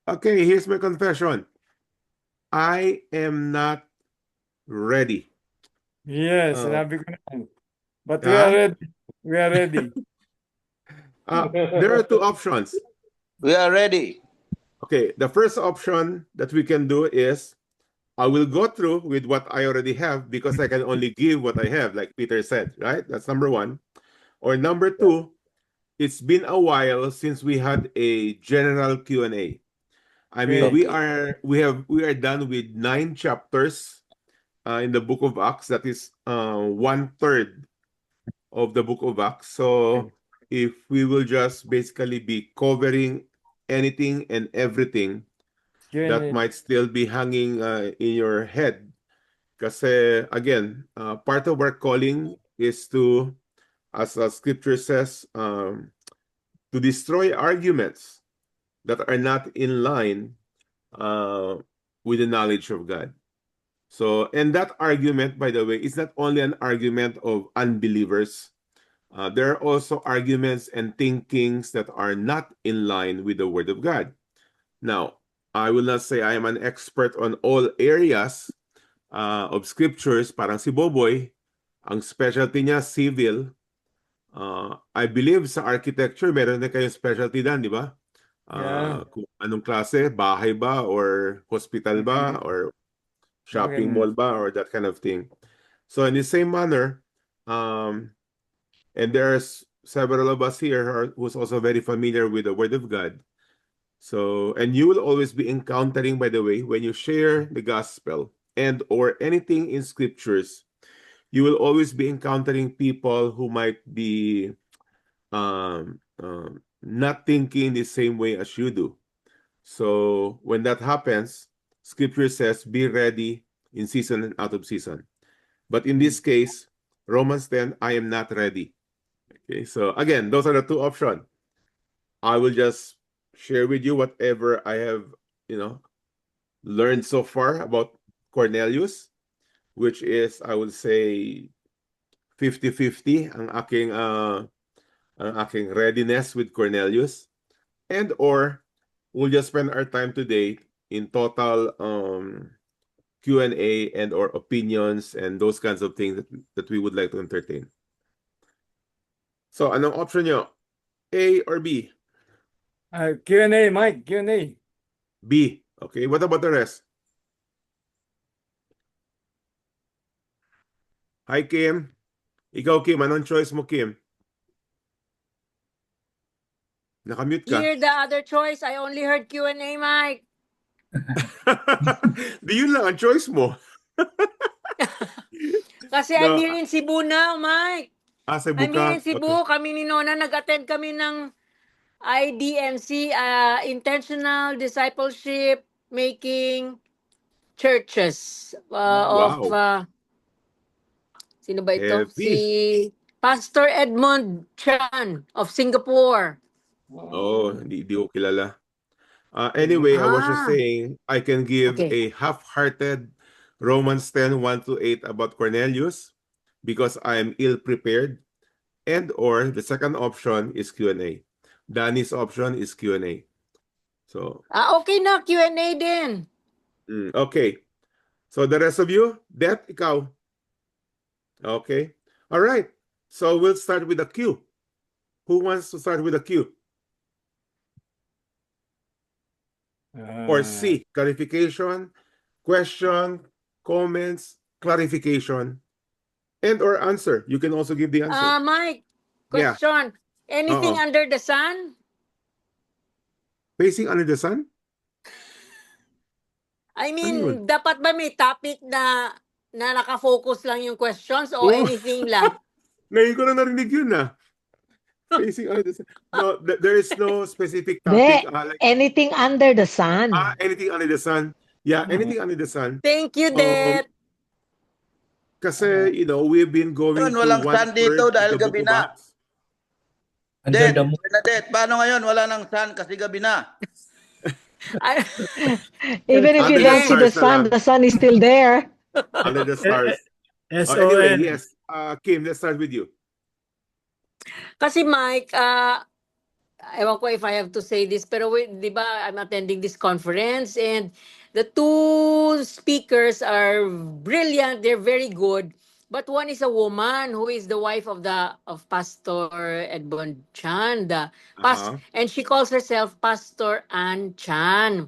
Okay, here's my confession. I am not ready. Yes, Uh, sinabi ko na yan. But we are ah, ready. We are ready. there are two options. We are ready. Okay, the first option that we can do is I will go through with what I already have because I can only give what I have, like Peter said, right? That's number one. Or number two, it's been a while since we had a general Q&A. I mean, Okay. Okay. we are done with 9 chapters in the book of Acts. That is 1/3 of the book of Acts. So if we will just basically be covering anything and everything that Q&A. might still be hanging in your head. Kasi again, part of our calling is to, as the scripture says, to destroy arguments that are not in line with the knowledge of God. So, and that argument, by the way, is not only an argument of unbelievers. There are also arguments and thinkings that are not in line with the Word of God. Now, I will not say I am an expert on all areas of scriptures. Parang si Boboy, ang specialty niya civil. I believe sa architecture, meron na kayong specialty dan, di ba? Yeah. Kung anong klase, bahay ba or hospital ba or shopping Maganda. mall ba or that kind of thing. So in the same manner, and there's several of us here who's also very familiar with the Word of God. So, and you will always be encountering, by the way, when you share the gospel and or anything in scriptures, you will always be encountering people who might be not thinking the same way as you do. So when that happens, scripture says, be ready in season and out of season. But in this case, Romans 10, I am not ready. Okay, so again, those are the two options. I will just share with you whatever I have, learned so far about Cornelius, which is, I would say, 50-50 ang aking readiness with Cornelius. And or we'll just spend our time today in total Q&A and or opinions and those kinds of things that we would like to entertain. So, anong option nyo? A or B? Q&A, Mike. Q&A. B. Okay, what about the rest? Hi, Kim. Ikaw, Kim, anong choice mo, Kim? Nakamute ka. Hear the other choice. I only heard Q&A, Mike. Di yun lang ang choice mo. Kasi I'm here in Cebu now, Mike. Cebu I'm here ka? in Cebu. Okay. Kami ni Nona, nag-attend kami ng IDMC, Intentional Discipleship Making Churches of Wow. sino ba ito? Heavy. Si Pastor Edmund Chan of Singapore. Oh, di ko kilala. Anyway, I was just saying I can give a half-hearted Romans 10, 1-8 about Cornelius because I am ill-prepared. And or the second option is Q&A. Danny's option is Q&A. So, Okay na, Q&A din. okay. So the rest of you, Det, ikaw. Okay. All right. So we'll start with the Q. Who wants to start with the Q? Or C, clarification, question, comments, clarification, and or answer. You can also give the answer. Mike, Yeah. question. Anything Uh-oh. under the sun? Facing under the sun? I Ano yun? mean, dapat ba may topic na nakafocus lang yung questions o Oh. anything lang? Ngayon ko na narinig yun na. Facing under the sun. No, there is no specific topic. Like, anything under the sun. Anything under the sun. Yeah, anything under the sun. Thank you, Det. Kasi, we've been going through Walang sun 1/3 dito dahil of the gabi book of na. Acts. Bernadette, paano ngayon? Wala nang sun kasi gabi na. Even if you don't see the sun is still there. Under the stars. S-O-N. Anyway, yes. Kim, let's start with you. Kasi Mike, ewan ko if I have to say this, pero di ba, I'm attending this conference and the two speakers are brilliant, they're very good. But one is a woman who is the wife of Pastor Edmond Chan, Uh-huh. and she calls herself Pastor Ann Chan.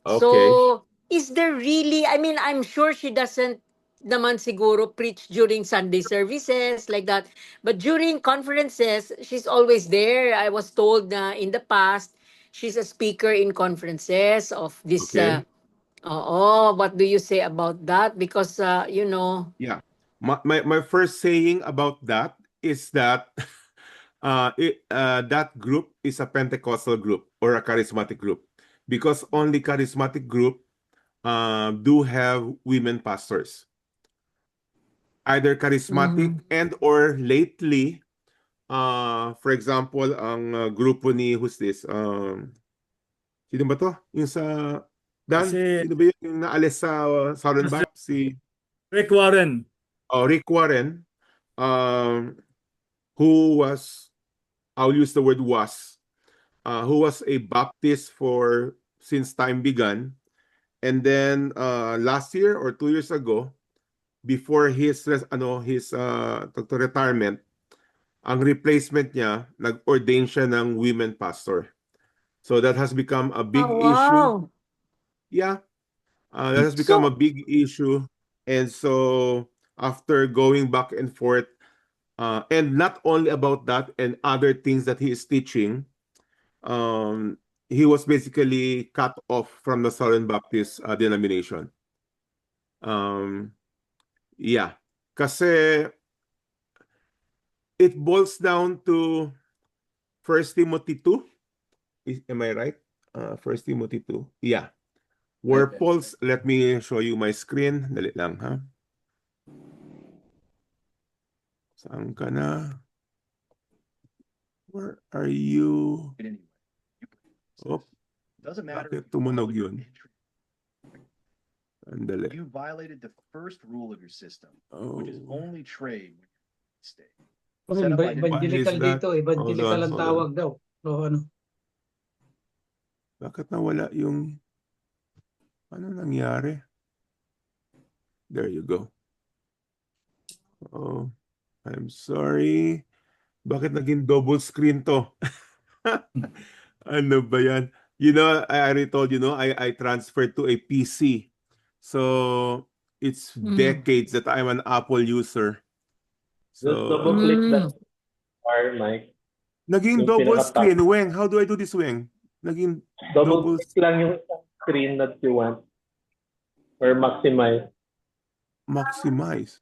Okay. So, is there really, I mean, I'm sure she doesn't naman siguro preach during Sunday services like that. But during conferences, she's always there. I was told na in the past, she's a speaker in conferences of this. Okay. What do you say about that? Because, Yeah. My first saying about that is that that group is a Pentecostal group or a charismatic group, because only charismatic group do have women pastors, either charismatic Mhm. and or lately, for example, ang grupo ni, who's this? Sino ba to? Yung sa Dan? Si Sino ba yung naalis sa Southern Pastor Baptist? Si Rick Warren. Rick Warren, who was, I'll use the word was, who was a Baptist for since time began, and then last year or 2 years ago, before his retirement, ang replacement niya, nag-ordain siya ng women pastor. So that has become a big Oh, issue. wow. Yeah, that has become a So, big issue. And so after going back and forth, and not only about that and other things that he is teaching, he was basically cut off from the Southern Baptist denomination. Yeah, kasi it boils down to 1 Timothy 2. Am I right? 1 Timothy 2. Yeah. Where Paul's, let me show you my screen. Dali lang, ha? Saan ka na? Where are you? Oh, Doesn't matter. bakit tumunog yun? Andali. You violated the first rule of your system, which is Oh. only trade when you're in the state. Oh, Set up by the- evangelical What is that? dito, evangelical Hold on, ang hold tawag daw. So, ano? Bakit nawala yung... Ano nangyari? There you go. Oh, I'm sorry. Bakit naging double screen to? Ano ba yan? You know, I already told you, I transferred to a PC. So, it's decades that I'm an Apple user. Just So, double-click that bar, Mike. naging Yung double pinaka-top. screen. Weng, how do I do this, Weng? Naging double... Double-click lang yung screen that you want. Or maximize. Maximize.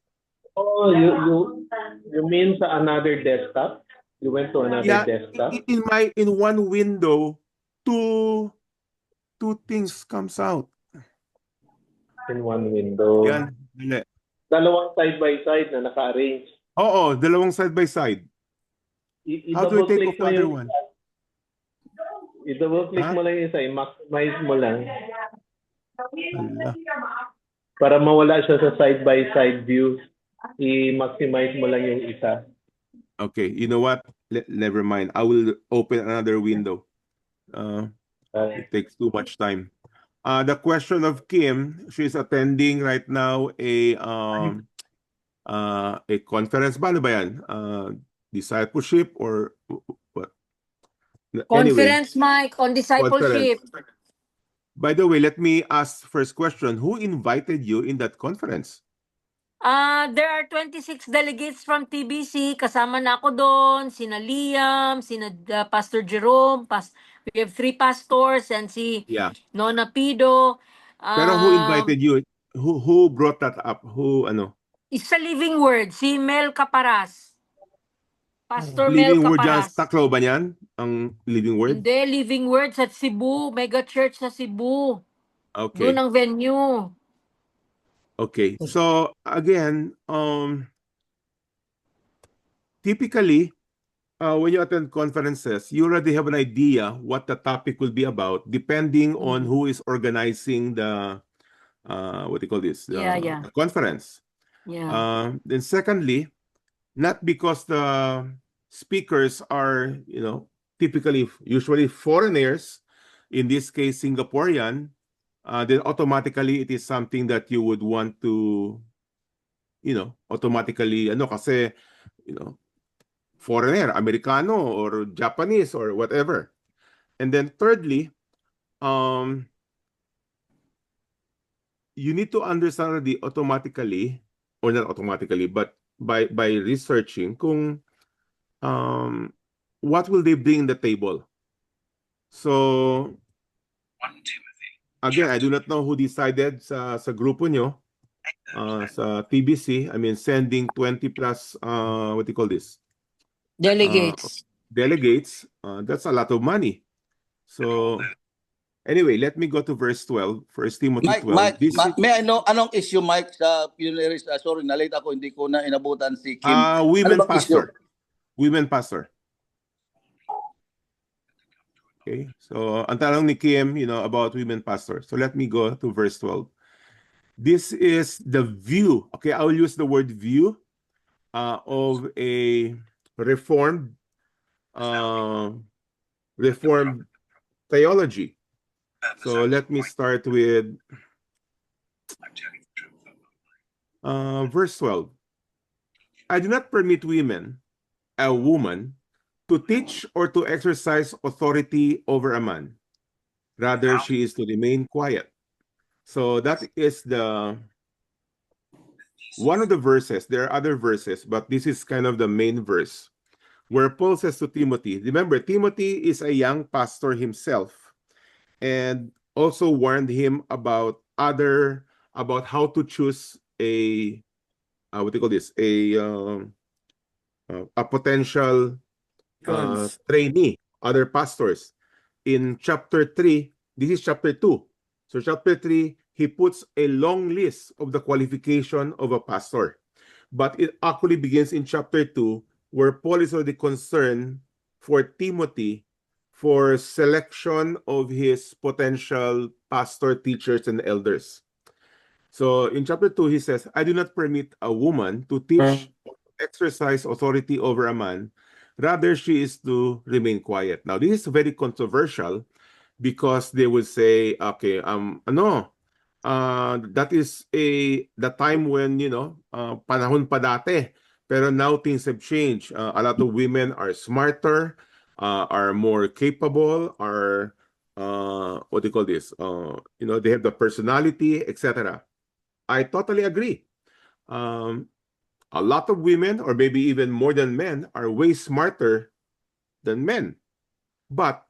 Oh, you mean sa another desktop? You went to another Yeah, desktop? in one window, two things comes out. In one window. Yan. Dali. Dalawang side-by-side na naka-arrange. Oo, dalawang side by side. How do I take off the other one? I-double-click Ha? mo lang yung isa. I-maximize mo lang. Ala. Para mawala siya sa side-by-side view, i-maximize mo lang yung isa. Okay, you know what? Never mind. I will open another window. It takes too much time. The question of Kim, she's attending right now a conference. Ba, ano ba yan? Discipleship or what? conference, Mike, on discipleship. By the way, let me ask first question. Who invited you in that conference? There are 26 delegates from TBC. Kasama na ako doon. Sina Liam, sina Pastor Jerome. We have 3 pastors and si Yeah. Nona Pido. Pero who invited you? Who brought that up? Who, ano? Sa Living Word, si Mel Caparas. Pastor Living Mel Word dyan, Caparas. sa Tacloban yan? Ang Living Word? Hindi, Living Word sa Cebu. Mega Church sa Cebu. Okay. Doon ang venue. Okay. So, again, typically, when you attend conferences, you already have an idea what the topic will be about, depending on who is organizing the, what do you call this? The conference. Yeah. Then secondly, not because the speakers are, usually foreigners, in this case Singaporean, then automatically it is something that you would want to, automatically, kasi, foreigner, Americano or Japanese or whatever. And then thirdly, you need to understand already automatically, or not automatically, but by researching kung what will they bring the table. So again, I do not know who decided sa grupo nyo, sa TBC, I mean sending 20 plus what do you call this? Delegates. Delegates. That's a lot of money. So anyway, let me go to verse 12, 1 Timothy 12. May I know anong issue, Mike, sa pioneers? Sorry, na-late ako, hindi ko na inabutan si Kim. Women Ano bang issue? pastor. Women pastor. Okay, so ang tanong ni Kim, about women pastor. So let me go to verse 12. This is the view. Okay, I'll use the word view of a reformed theology. So let me start with verse 12. I do not permit a woman, to teach or to exercise authority over a man. Rather, she is to remain quiet. So that is one of the verses. There are other verses, but this is kind of the main verse where Paul says to Timothy, remember, Timothy is a young pastor himself, and also warned him about how to choose a potential trainee, other pastors. In chapter 3, this is chapter 2. So chapter 3, he puts a long list of the qualification of a pastor. But it actually begins in chapter 2, where Paul is already concerned for Timothy for selection of his potential pastor, teachers, and elders. So in chapter 2, he says, I do not permit a woman to teach or exercise authority over a man. Rather, she is to remain quiet. Now, this is very controversial because they would say, okay, that is the time when, panahon pa dati. Pero now things have changed. A lot of women are smarter, are more capable, are, what do you call this? They have the personality, etc. I totally agree. A lot of women, or maybe even more than men, are way smarter than men. But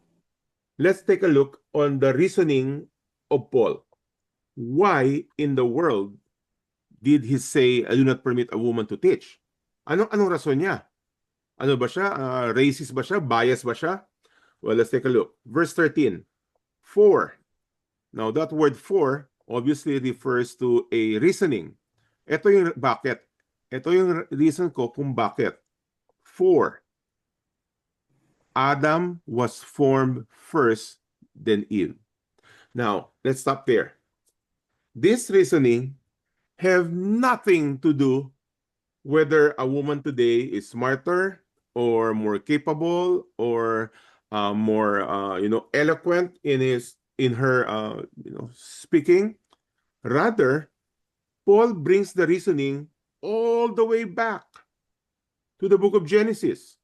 let's take a look on the reasoning of Paul. Why in the world did he say, I do not permit a woman to teach? Anong rason niya? Ano ba siya? Racist ba siya? Bias ba siya? Well, let's take a look. Verse 13. For. Now, that word for obviously refers to a reasoning. Ito yung bakit. Ito yung reason ko kung bakit. For Adam was formed first, then Eve. Now, let's stop there. This reasoning have nothing to do whether a woman today is smarter or more capable or more eloquent in her speaking. Rather, Paul brings the reasoning all the way back to the book of Genesis,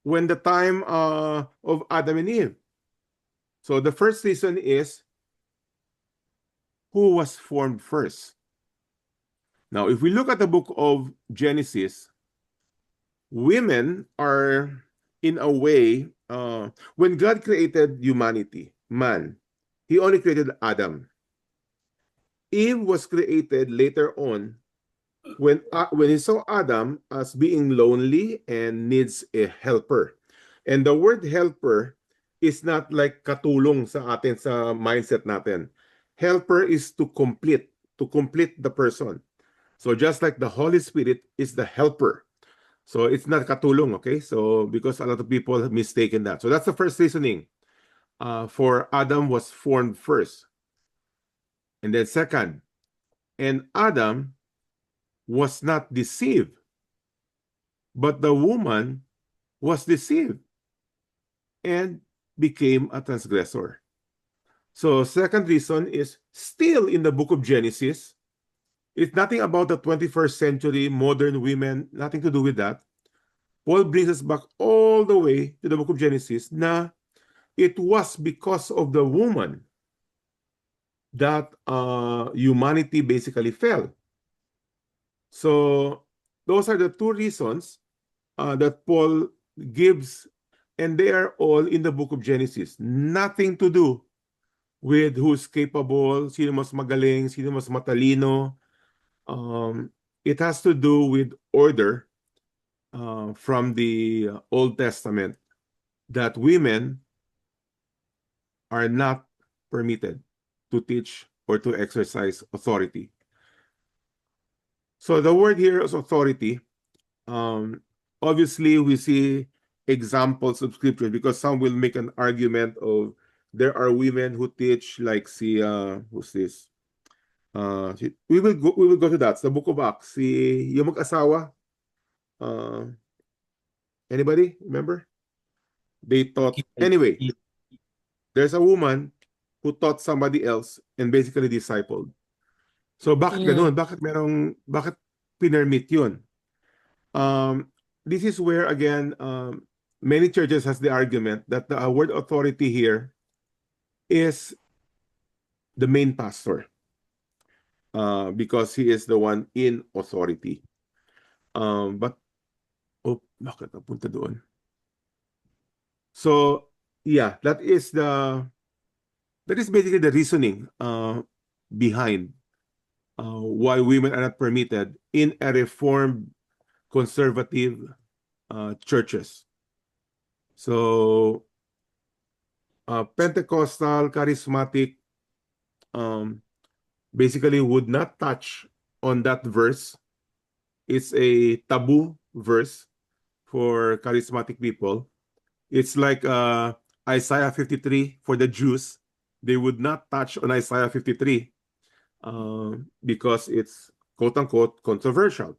when the time of Adam and Eve. So the first reason is, who was formed first? Now, if we look at the book of Genesis, women are, in a way, when God created humanity, man, he only created Adam. Eve was created later on when he saw Adam as being lonely and needs a helper. And the word helper is not like katulong sa atin sa mindset natin. Helper is to complete the person. So just like the Holy Spirit is the helper. So it's not katulong, okay? So because a lot of people have mistaken that. So that's the first reasoning. For Adam was formed first. And then second, and Adam was not deceived, but the woman was deceived. and became a transgressor. So second reason is still in the book of Genesis. It's nothing about the 21st century modern women, nothing to do with that. Paul brings us back all the way to the book of Genesis na it was because of the woman that humanity basically fell. So those are the two reasons that Paul gives, and they are all in the book of Genesis. Nothing to do with who's capable, sino mas magaling, sino mas matalino. It has to do with order from the Old Testament that women are not permitted to teach or to exercise authority. So the word here is authority. Obviously, we see examples of scripture because some will make an argument of there are women who teach, like who's this? We will go to that. It's the book of Acts. Yung mag-asawa. Anybody remember? They taught. Anyway, there's a woman who taught somebody else and basically discipled. So bakit ganun? Bakit pinermit yun? This is where again many churches has the argument that the word authority here is the main pastor because he is the one in authority. But bakit napunta doon? So yeah, that is basically the reasoning behind why women are not permitted in a reformed conservative churches. So Pentecostal, charismatic basically would not touch on that verse. It's a taboo verse for charismatic people. It's like Isaiah 53 for the Jews. They would not touch on Isaiah 53 because it's quote-unquote controversial.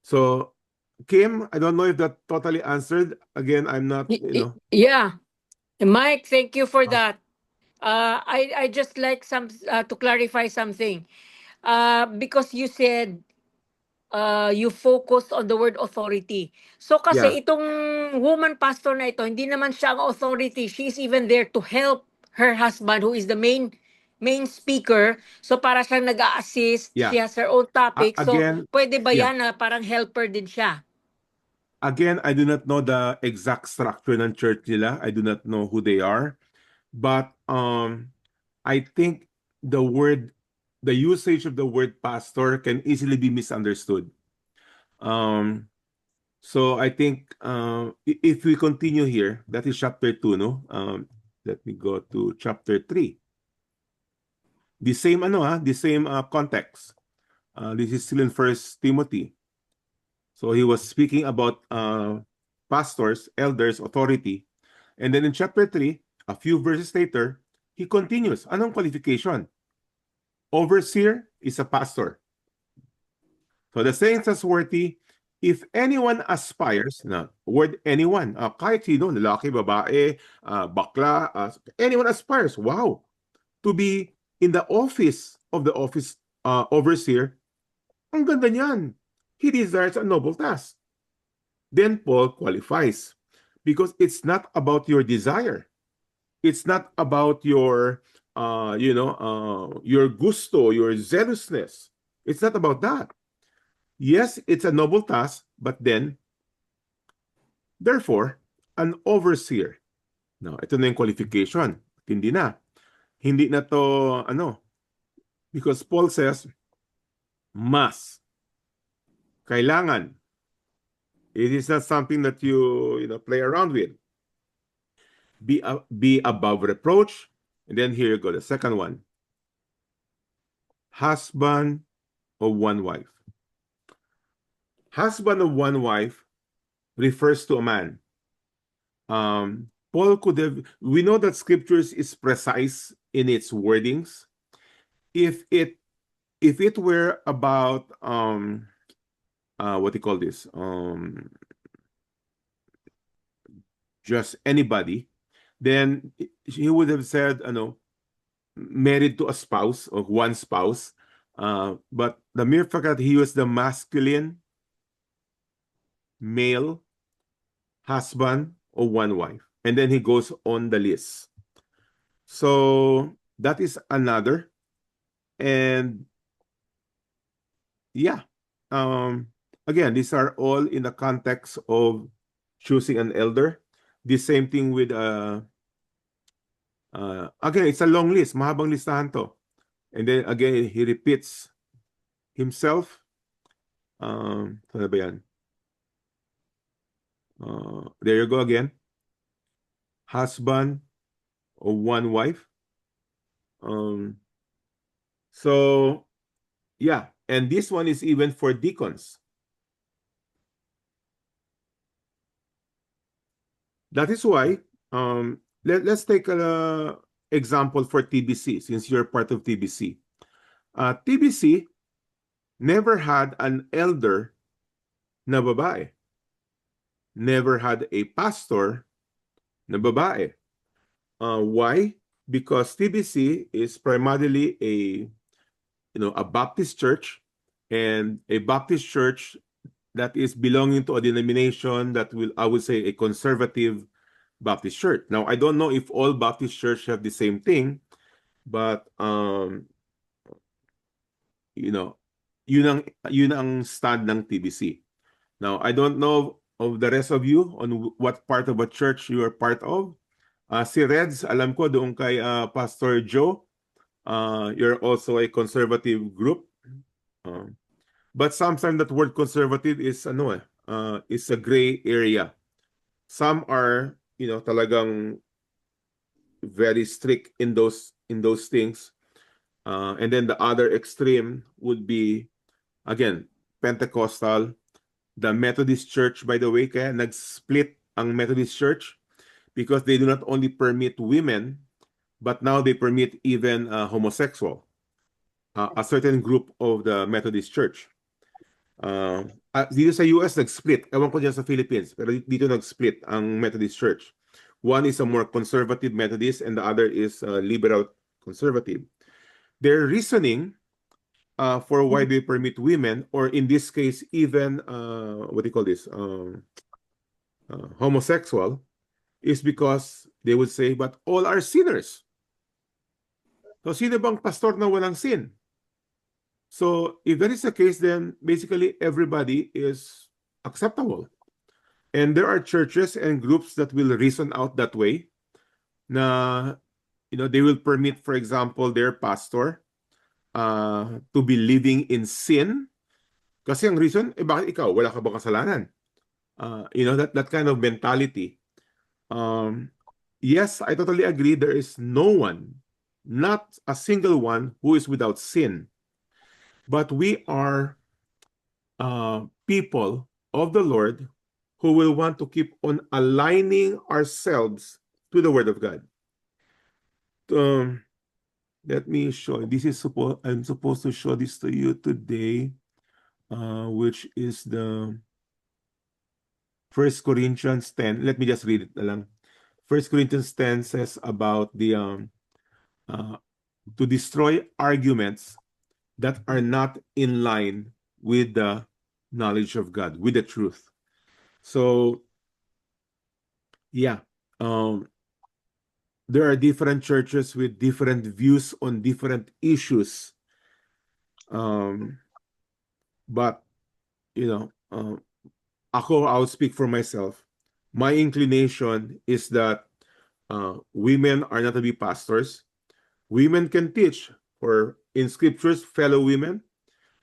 So Kim, I don't know if that totally answered. Again, I'm not, Yeah. Mike, thank you for that. I just like to clarify something. Because you said you focused on the word authority. So kasi Yeah. itong woman pastor na ito, hindi naman siya ang authority. She's even there to help her husband who is the main speaker. So para siyang nag-a-assist. Yeah. She has her own topic. Again, so pwede ba yeah. yan na parang helper din siya? Again, I do not know the exact structure ng church nila. I do not know who they are. But I think the usage of the word pastor can easily be misunderstood. So I think if we continue here, that is chapter 2, no? Let me go to chapter 3. The same context. This is still in 1 Timothy. So he was speaking about pastors, elders, authority. And then in chapter 3, a few verses later, he continues. Anong qualification? Overseer is a pastor. So the saying is worthy, if anyone aspires, word anyone, kahit sino, lalaki, babae, bakla, anyone aspires, wow, to be in the office of the overseer, ang ganda niyan. He desires a noble task. Then Paul qualifies because it's not about your desire. It's not about your your gusto, your zealousness. It's not about that. Yes, it's a noble task, but then, therefore, an overseer. Now, ito na yung qualification. Hindi na. Hindi na to, because Paul says, must. Kailangan. It is not something that you play around with. Be above reproach. And then here you go, the second one. Husband of one wife. Husband of one wife refers to a man. Paul could have, we know that scriptures is precise in its wordings. If it were about what do you call this? just anybody, then he would have said, married to a spouse or one spouse. But the mere fact that he was the masculine male husband of one wife, and then he goes on the list. So that is another. And yeah, again, these are all in the context of choosing an elder. The same thing with again, it's a long list, mahabang listahan to. And then again, he repeats himself. Ano ba yan? There you go again. Husband of one wife. So yeah, and this one is even for deacons. That is why let's take an example for TBC, since you're part of TBC. TBC never had an elder na babae. Never had a pastor na babae. Why? Because TBC is primarily a Baptist church, and a Baptist church that is belonging to a denomination that I would say, a conservative Baptist church. Now, I don't know if all Baptist church have the same thing, but yun ang stand ng TBC. Now, I don't know of the rest of you on what part of a church you are part of. Si Reds, alam ko doon kay Pastor Joe, you're also a conservative group. But sometimes that word conservative is is a gray area. Some are, talagang very strict in those things. And then the other extreme would be, again, Pentecostal. The Methodist Church, by the way, kaya nag-split ang Methodist Church because they do not only permit women, but now they permit even homosexual. A certain group of the Methodist Church. Dito sa US, nag-split. Ewan ko dyan sa Philippines, pero dito nag-split ang Methodist Church. One is a more conservative Methodist and the other is liberal conservative. Their reasoning for why they permit women, or in this case, even homosexual, is because they would say, but all are sinners. So, sino bang pastor na walang sin? So, if that is the case, then basically everybody is acceptable. And there are churches and groups that will reason out that way. Na, they will permit, for example, their pastor to be living in sin. Kasi ang reason, bakit ikaw? Wala ka bang kasalanan? That kind of mentality. Yes, I totally agree. There is no one, not a single one, who is without sin. But we are people of the Lord who will want to keep on aligning ourselves to the Word of God. Let me show. I'm supposed to show this to you today, which is the 1 Corinthians 10. Let me just read it lang. 1 Corinthians 10 says about the to destroy arguments that are not in line with the knowledge of God, with the truth. So, yeah, there are different churches with different views on different issues. But, I'll speak for myself. My inclination is that women are not to be pastors. Women can teach in scriptures, fellow women,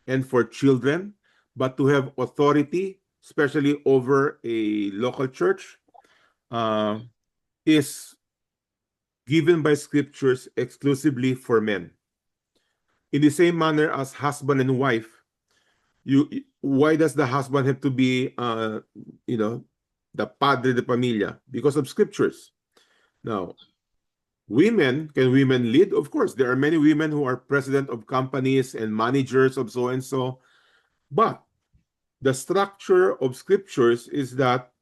and for children, but to have authority, especially over a local church, is given by scriptures exclusively for men. In the same manner as husband and wife, why does the husband have to be, the padre de familia? Because of scriptures. Now, can women lead? Of course, there are many women who are president of companies and managers of so and so. But the structure of scriptures is that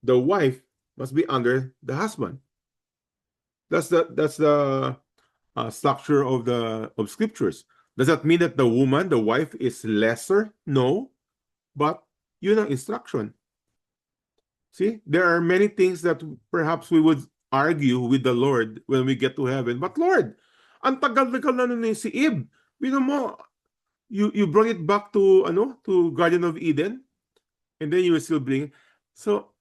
the wife must be under the husband. That's the structure of scriptures. Does that mean that the woman, the wife, is lesser? No, but yun ang instruction. See, there are many things that perhaps we would argue with the Lord when we get to heaven. But Lord, ang tagal-tagal na nun si Eve. Mo, you brought it back to Garden of Eden, and then you will still bring. So,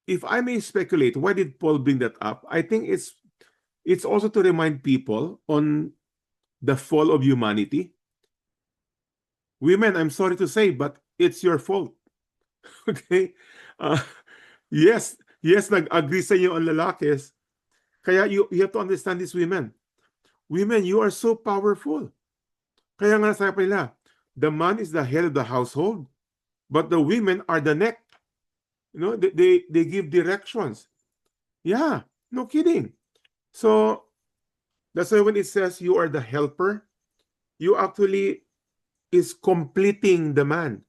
if I may speculate, why did Paul bring that up? I think it's also to remind people on the fall of humanity. Women, I'm sorry to say, but it's your fault. Okay? Yes, nag-agree sa inyo ang lalakis. Kaya you have to understand this, women. Women, you are so powerful. Kaya nga sabi nila, the man is the head of the household, but the women are the neck. They give directions. Yeah, no kidding. So that's why when it says you are the helper, you actually is completing the man.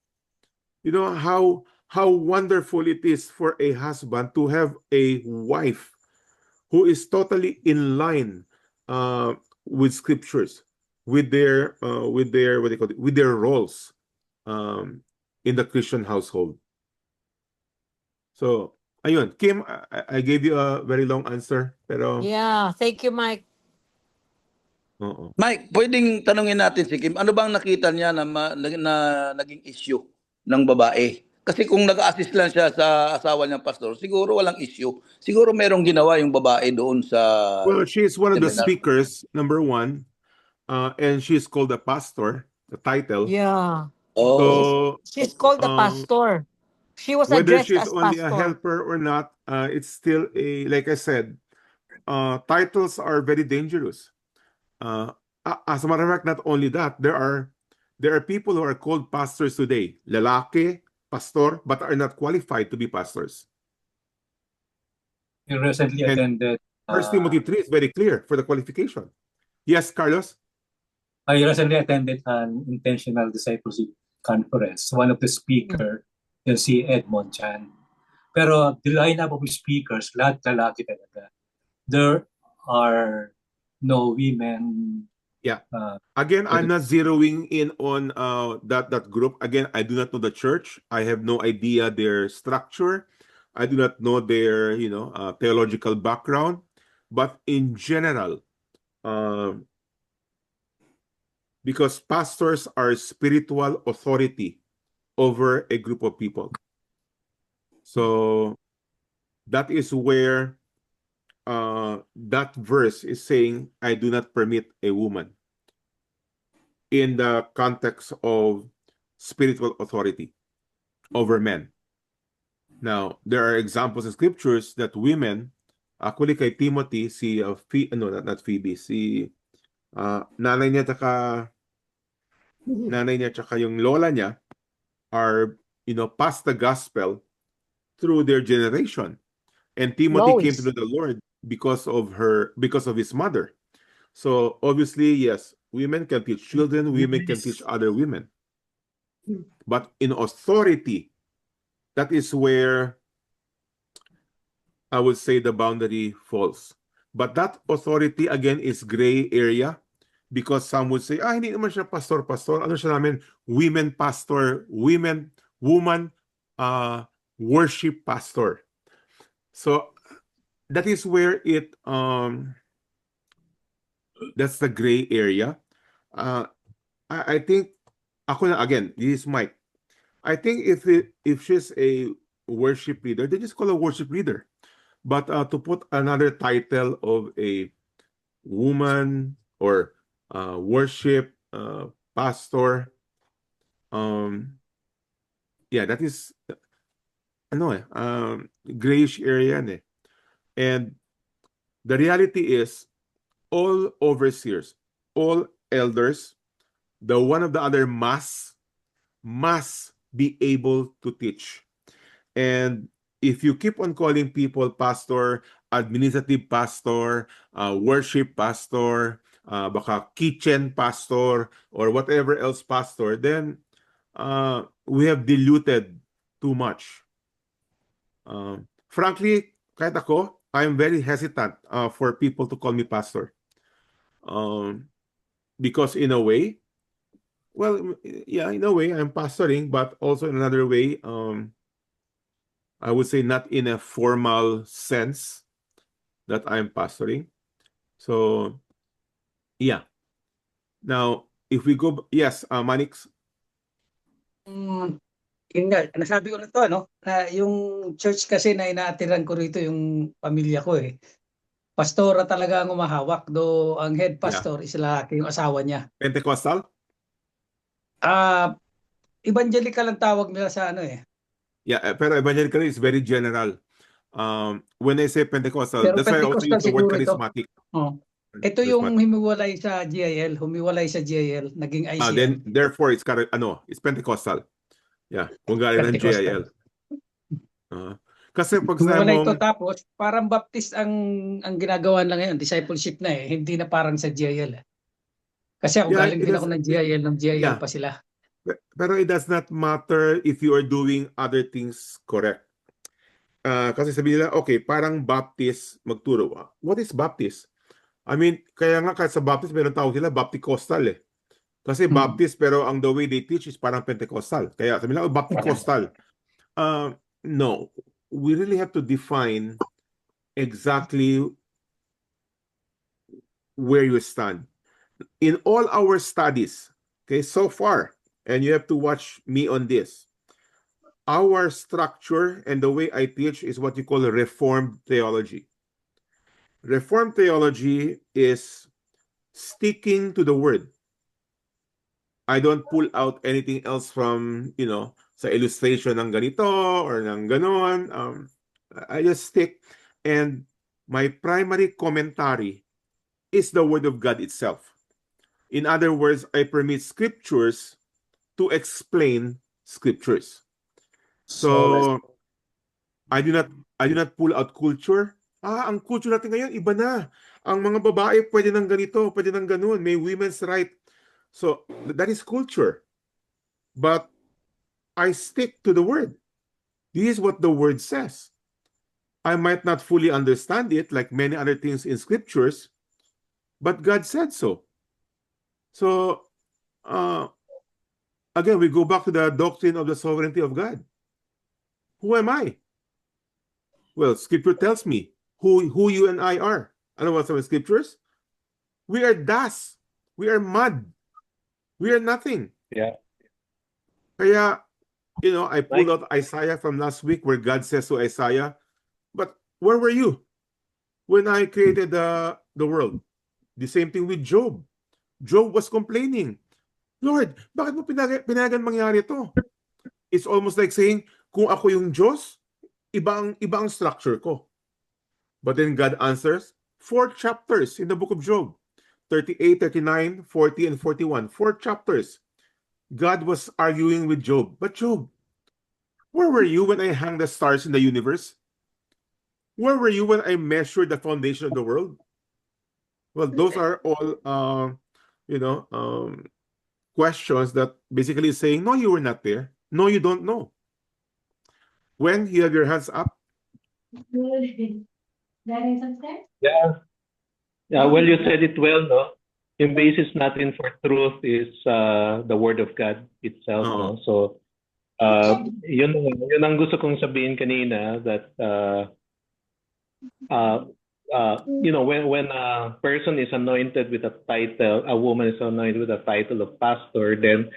You know how wonderful it is for a husband to have a wife who is totally in line with scriptures, with their what do you call it, with their roles in the Christian household. So, ayun, Kim, I gave you a very long answer, pero Yeah, thank you, Mike. oo. Mike, pwedeng tanungin natin si Kim, ano bang nakita niya na naging issue ng babae? Kasi kung nag-assist lang siya sa asawa niyang pastor, siguro walang issue. Siguro merong ginawa yung babae doon sa Well, she is one of the seminar. speakers, number one, and she is called a pastor, the title. Yeah. Oh, So, She's called the pastor. She was whether addressed she's as only a pastor. helper or not, it's still like I said, titles are very dangerous. As a matter of fact, not only that, there are people who are called pastors today, lalaki, pastor, but are not qualified to be pastors. You recently And attended. First Timothy 3 is very clear for the qualification. Yes, Carlos? I recently attended an intentional discipleship conference. One of the speaker, yung si Edmond Chan. Pero the lineup of speakers, lahat lalaki talaga. There are no women. Yeah. Again, I'm not zeroing in on that group. Again, I do not know the church. I have no idea their structure. I do not know their theological background. But in general, because pastors are spiritual authority over a group of people. So that is where that verse is saying, I do not permit a woman in the context of spiritual authority over men. Now, there are examples in scriptures that women, actually kay Timothy, not Phoebe, si nanay niya tsaka yung lola niya are, passed the gospel through their generation. And Timothy came to know the Lord because of his mother. So obviously, yes, women can teach children, women can teach other women. But in authority, that is where I would say the boundary falls. But that authority, again, is gray area because some would say, hindi naman siya pastor. Ano siya namin? Women pastor, woman worship pastor. So that is where it that's the gray area. I think again, this is Mike. I think if she's a worship leader, they just call her worship leader. But to put another title of a woman or worship pastor, that is grayish area yan eh. And the reality is all overseers, all elders, the one of the other must be able to teach. And if you keep on calling people pastor, administrative pastor, worship pastor, baka kitchen pastor, or whatever else pastor, then we have diluted too much. frankly, kahit ako, I'm very hesitant for people to call me pastor. Because in a way, well, yeah, in a way, I'm pastoring, but also in another way, I would say not in a formal sense that I'm pastoring. So, yeah. Now, if we go, yes, Manix. Yun nga, nasabi ko na to, ano, na yung church kasi na inaatiran ko rito, yung pamilya ko pastora talaga ang umahawak, do ang head pastor is lalaki, yung asawa niya. Pentecostal? Evangelical ang tawag nila sa ano Yeah, pero evangelical is very general. When I say Pentecostal, Pero that's why I also use the word siguro ito. charismatic. Ito yung humiwalay sa GIL, naging ICM. Then therefore it's it's Pentecostal. Yeah, kung galing ng GIL. Kasi pag Humiwalay ito, tapos parang Baptist ang ginagawa lang ngayon, discipleship na hindi na parang sa GIL. Kasi ako galing din ako ng GIL pa sila. Pero it does not matter if you are doing other things correct. Kasi sabihin nila, okay, parang Baptist magturo. What is Baptist? I mean, kaya nga kahit sa Baptist, meron tawag sila Bapticostal Kasi Baptist, pero ang the way they teach is parang Pentecostal. Kaya sabihin nila, Bapticostal. No, we really have to define exactly where you stand. In all our studies, okay, so far, and you have to watch me on this, our structure and the way I teach is what you call Reformed theology. Reformed theology is sticking to the word. I don't pull out anything else from, sa illustration ng ganito or ng ganon. I just stick, and my primary commentary is the word of God itself. In other words, I permit scriptures to explain scriptures. So I do not pull out culture. Ang culture natin ngayon iba na. Ang mga babae pwede ng ganito, pwede ng ganun, may women's right. So that is culture. But I stick to the word. This is what the word says. I might not fully understand it like many other things in scriptures, but God said so. So again, we go back to the doctrine of the sovereignty of God. Who am I? Well, scripture tells me who you and I are. Ano ba sa scriptures? We are dust. We are mud. We are nothing. Yeah. Kaya, I pulled out Isaiah from last week where God says to Isaiah, but where were you when I created the world? The same thing with Job. Job was complaining, Lord, bakit mo pinayagan mangyari ito? It's almost like saying, kung ako yung Diyos, iba ang structure ko. But then God answers, 4 chapters in the book of Job, 38, 39, 40, and 41. 4 chapters. God was arguing with Job. But Job, where were you when I hung the stars in the universe? Where were you when I measured the foundation of the world? Well, those are all, questions that basically saying, no, you were not there. No, you don't know. When you have your hands up. Yeah, well, you said it well, no? Yung basis natin for truth is the Word of God itself, no? So, yun ang gusto kong sabihin kanina, that when a person is anointed with a title, a woman is anointed with a title of pastor, then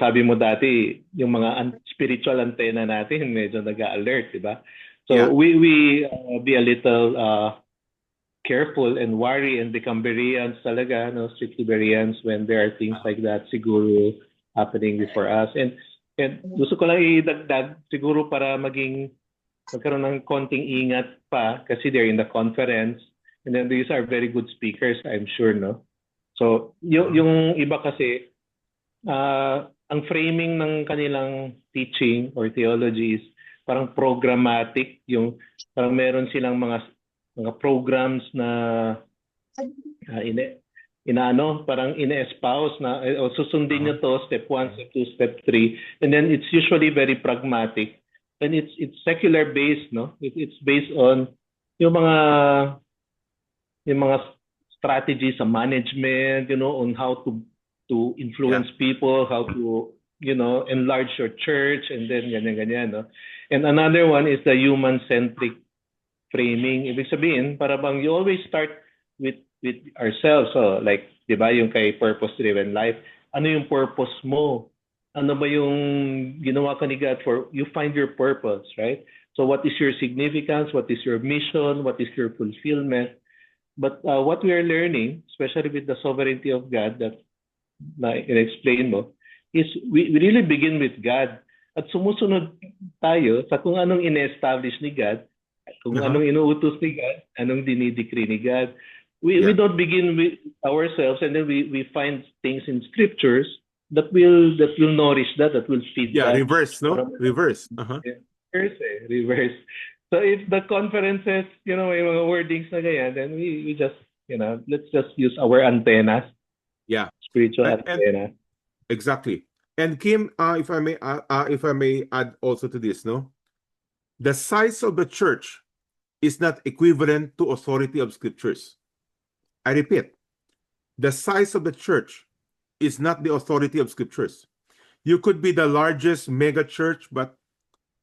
sabi mo dati, yung mga spiritual antenna natin medyo nag-alert, di ba? So we be a little careful and worry and become Bereans talaga, no, strictly Bereans when there are things like that siguro happening before us. And gusto ko lang idagdag siguro para magkaroon ng konting ingat pa kasi they're in the conference, and then these are very good speakers, I'm sure, no? So yung iba kasi ang framing ng kanilang teaching or theology is parang programmatic, yung parang meron silang mga programs na parang ine-espouse na susundin nyo to, step 1, step 2, step 3, and then it's usually very pragmatic. and it's secular based, no? It's based on yung mga strategies sa management, on how to influence people, how to enlarge your church, and then ganyan, no? And another one is the human-centric framing. Ibig sabihin, para bang you always start with ourselves. So, like, di ba, yung kay purpose-driven life, ano yung purpose mo? Ano ba yung ginawa ka ni God for? You find your purpose, right? So, what is your significance? What is your mission? What is your fulfillment? But what we are learning, especially with the sovereignty of God that na-explain mo, is we really begin with God. At sumusunod tayo sa kung anong ine-establish ni God, kung anong inuutos ni God, anong dinidecree ni God. We don't begin with ourselves, and then we find things in scriptures that will nourish that will feed that. Reverse, no? Reverse. Reverse. So if the conferences, may mga wordings na ganyan, then we just, let's just use our antennas. Yeah. Spiritual antennas. Exactly. And Kim, if I may add also to this, no? The size of the church is not equivalent to authority of scriptures. I repeat, the size of the church is not the authority of scriptures. You could be the largest mega church, but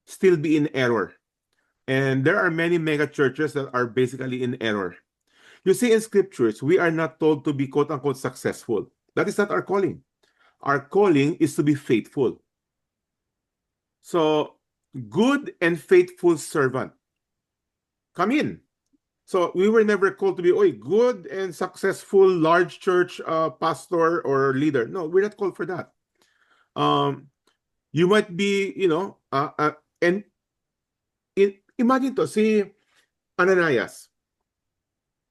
still be in error. And there are many mega churches that are basically in error. You see, in scriptures, we are not told to be quote-unquote successful. That is not our calling. Our calling is to be faithful. So, good and faithful servant. Come in. So, we were never called to be good and successful large church pastor or leader. No, we're not called for that. You might be, and imagine to, si Ananias.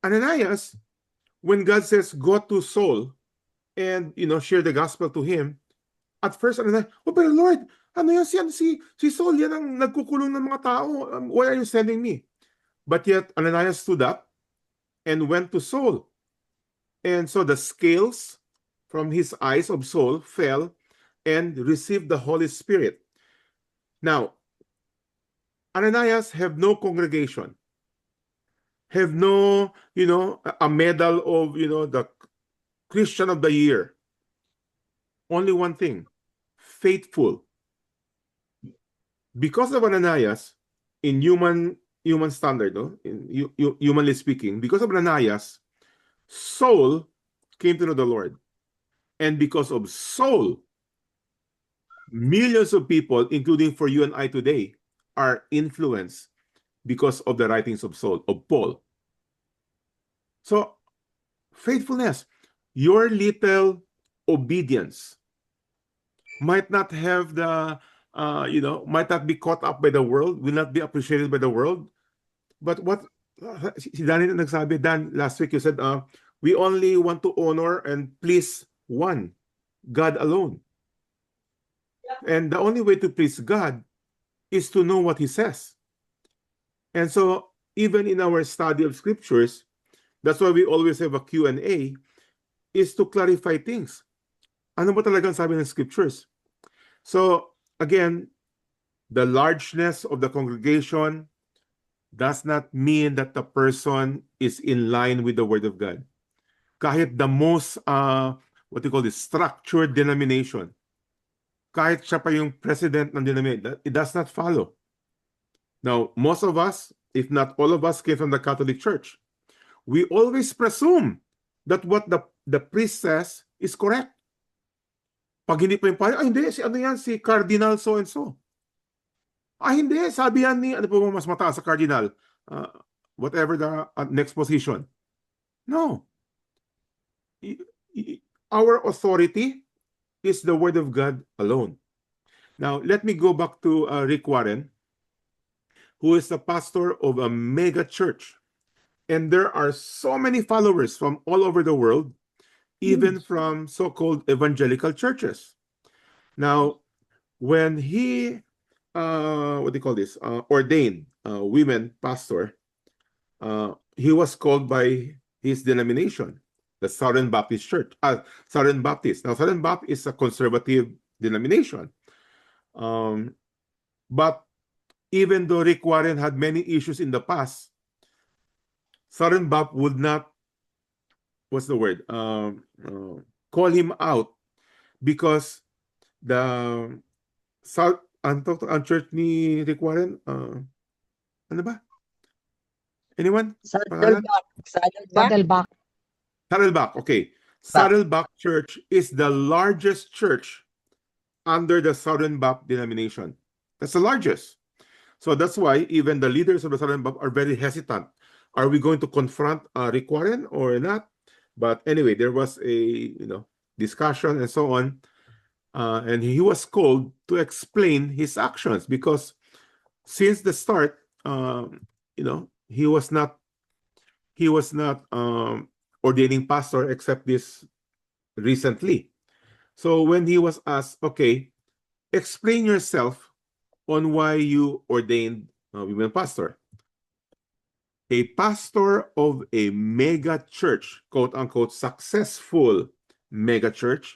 Ananias, when God says, go to Saul and, share the gospel to him, at first, Ananias, pero Lord, ano yan si Saul, yan ang nagkukulong ng mga tao. Why are you sending me? But yet, Ananias stood up and went to Saul. And so the scales from his eyes of Saul fell and received the Holy Spirit. Now, Ananias have no congregation, have no, a medal of, the Christian of the Year. Only one thing, faithful. Because of Ananias, in human standard, humanly speaking, because of Ananias, Saul came to know the Lord. And because of Saul, millions of people, including for you and I today, are influenced because of the writings of Paul. So, faithfulness, your little obedience might not have the, might not be caught up by the world, will not be appreciated by the world. But what, si Dan nagsabi, Dan, last week you said, we only want to honor and please one, God alone. And the only way to please God is to know what He says. And so, even in our study of scriptures, that's why we always have a Q&A, is to clarify things. Ano ba talagang sabi ng scriptures? So, again, the largeness of the congregation does not mean that the person is in line with the Word of God. Kahit the most, structured denomination, kahit siya pa yung president ng denomination, it does not follow. Now, most of us, if not all of us, came from the Catholic Church. We always presume that what the priest says is correct. Pag hindi pa yung pare, hindi, si Cardinal so-and-so. Hindi, sabi yan ni, ano po mas mataas sa Cardinal? Whatever the next position. No. Our authority is the Word of God alone. Now, let me go back to Rick Warren, who is the pastor of a mega church. And there are so many followers from all over the world, even from so-called evangelical churches. Now, when he, ordained women pastor, he was called by his denomination, the Southern Baptist Church, Southern Baptist. Now, Southern Baptist is a conservative denomination. But even though Rick Warren had many issues in the past, Southern Baptist would not, what's the word, call him out because the ang church ni Rick Warren, ano ba? Anyone? Pangalan? Saddleback. Saddleback, okay. Saddleback Church is the largest church under the Southern Baptist denomination. That's the largest. So that's why even the leaders of the Southern Baptist are very hesitant. Are we going to confront Rick Warren or not? But anyway, there was a discussion and so on, and he was called to explain his actions because since the start, he was not ordaining pastor except this recently. So when he was asked, okay, explain yourself on why you ordained women pastor. A pastor of a mega church, quote unquote, successful mega church,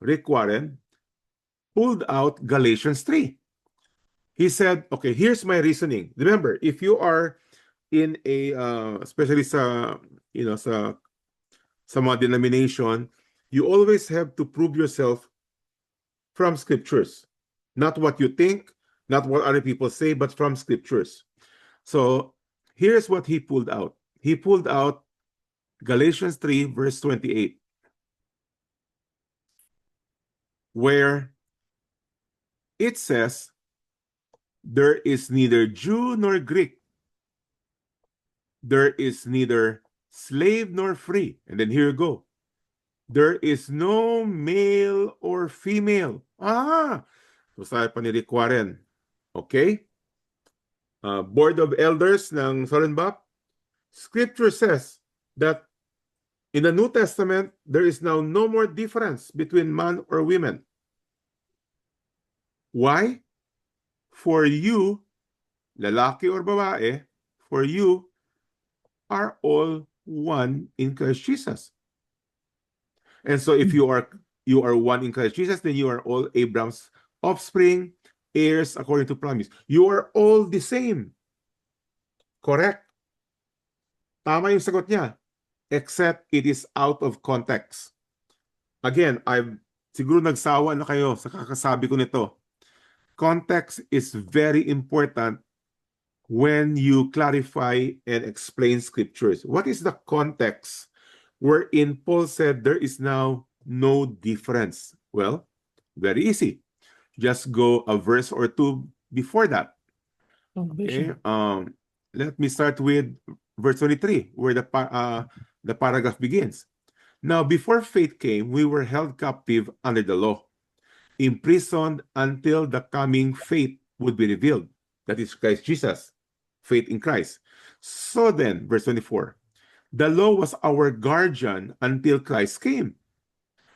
Rick Warren, pulled out Galatians 3. He said, okay, here's my reasoning. Remember, if you are in a, especially sa mga denomination, you always have to prove yourself from scriptures. Not what you think, not what other people say, but from scriptures. So here's what he pulled out. He pulled out Galatians 3, verse 28, where it says, there is neither Jew nor Greek. There is neither slave nor free. And then here you go. There is no male or female. So sabi pa ni Rick Warren. Okay? Board of Elders ng Southern Baptist, Scripture says that in the New Testament, there is now no more difference between man or women. Why? For you, lalaki or babae, for you are all one in Christ Jesus. And so if you are one in Christ Jesus, then you are all Abraham's offspring, heirs according to promise. You are all the same. Correct? Tama yung sagot niya. Except it is out of context. Again, siguro nagsawa na kayo sa kakasabi ko nito. Context is very important when you clarify and explain scriptures. What is the context wherein Paul said there is now no difference? Well, very easy. Just go a verse or two before that. Okay. Let me start with verse 23, where the paragraph begins. Now, before faith came, we were held captive under the law, imprisoned until the coming faith would be revealed. That is Christ Jesus, faith in Christ. So then, verse 24, the law was our guardian until Christ came,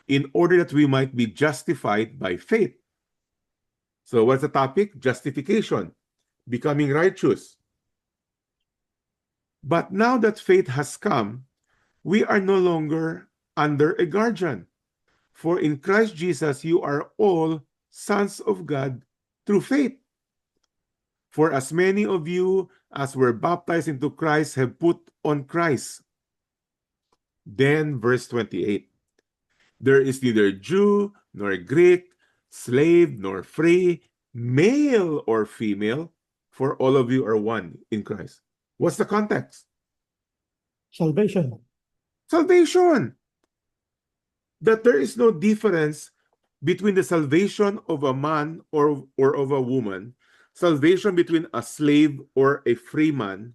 in order that we might be justified by faith. So what's the topic? Justification, becoming righteous. But now that faith has come, we are no longer under a guardian. For in Christ Jesus, you are all sons of God through faith. For as many of you as were baptized into Christ have put on Christ. Then verse 28. There is neither Jew nor Greek, slave nor free, male or female, for all of you are one in Christ. What's the context? Salvation. Salvation. That there is no difference between the salvation of a man or of a woman, salvation between a slave or a free man,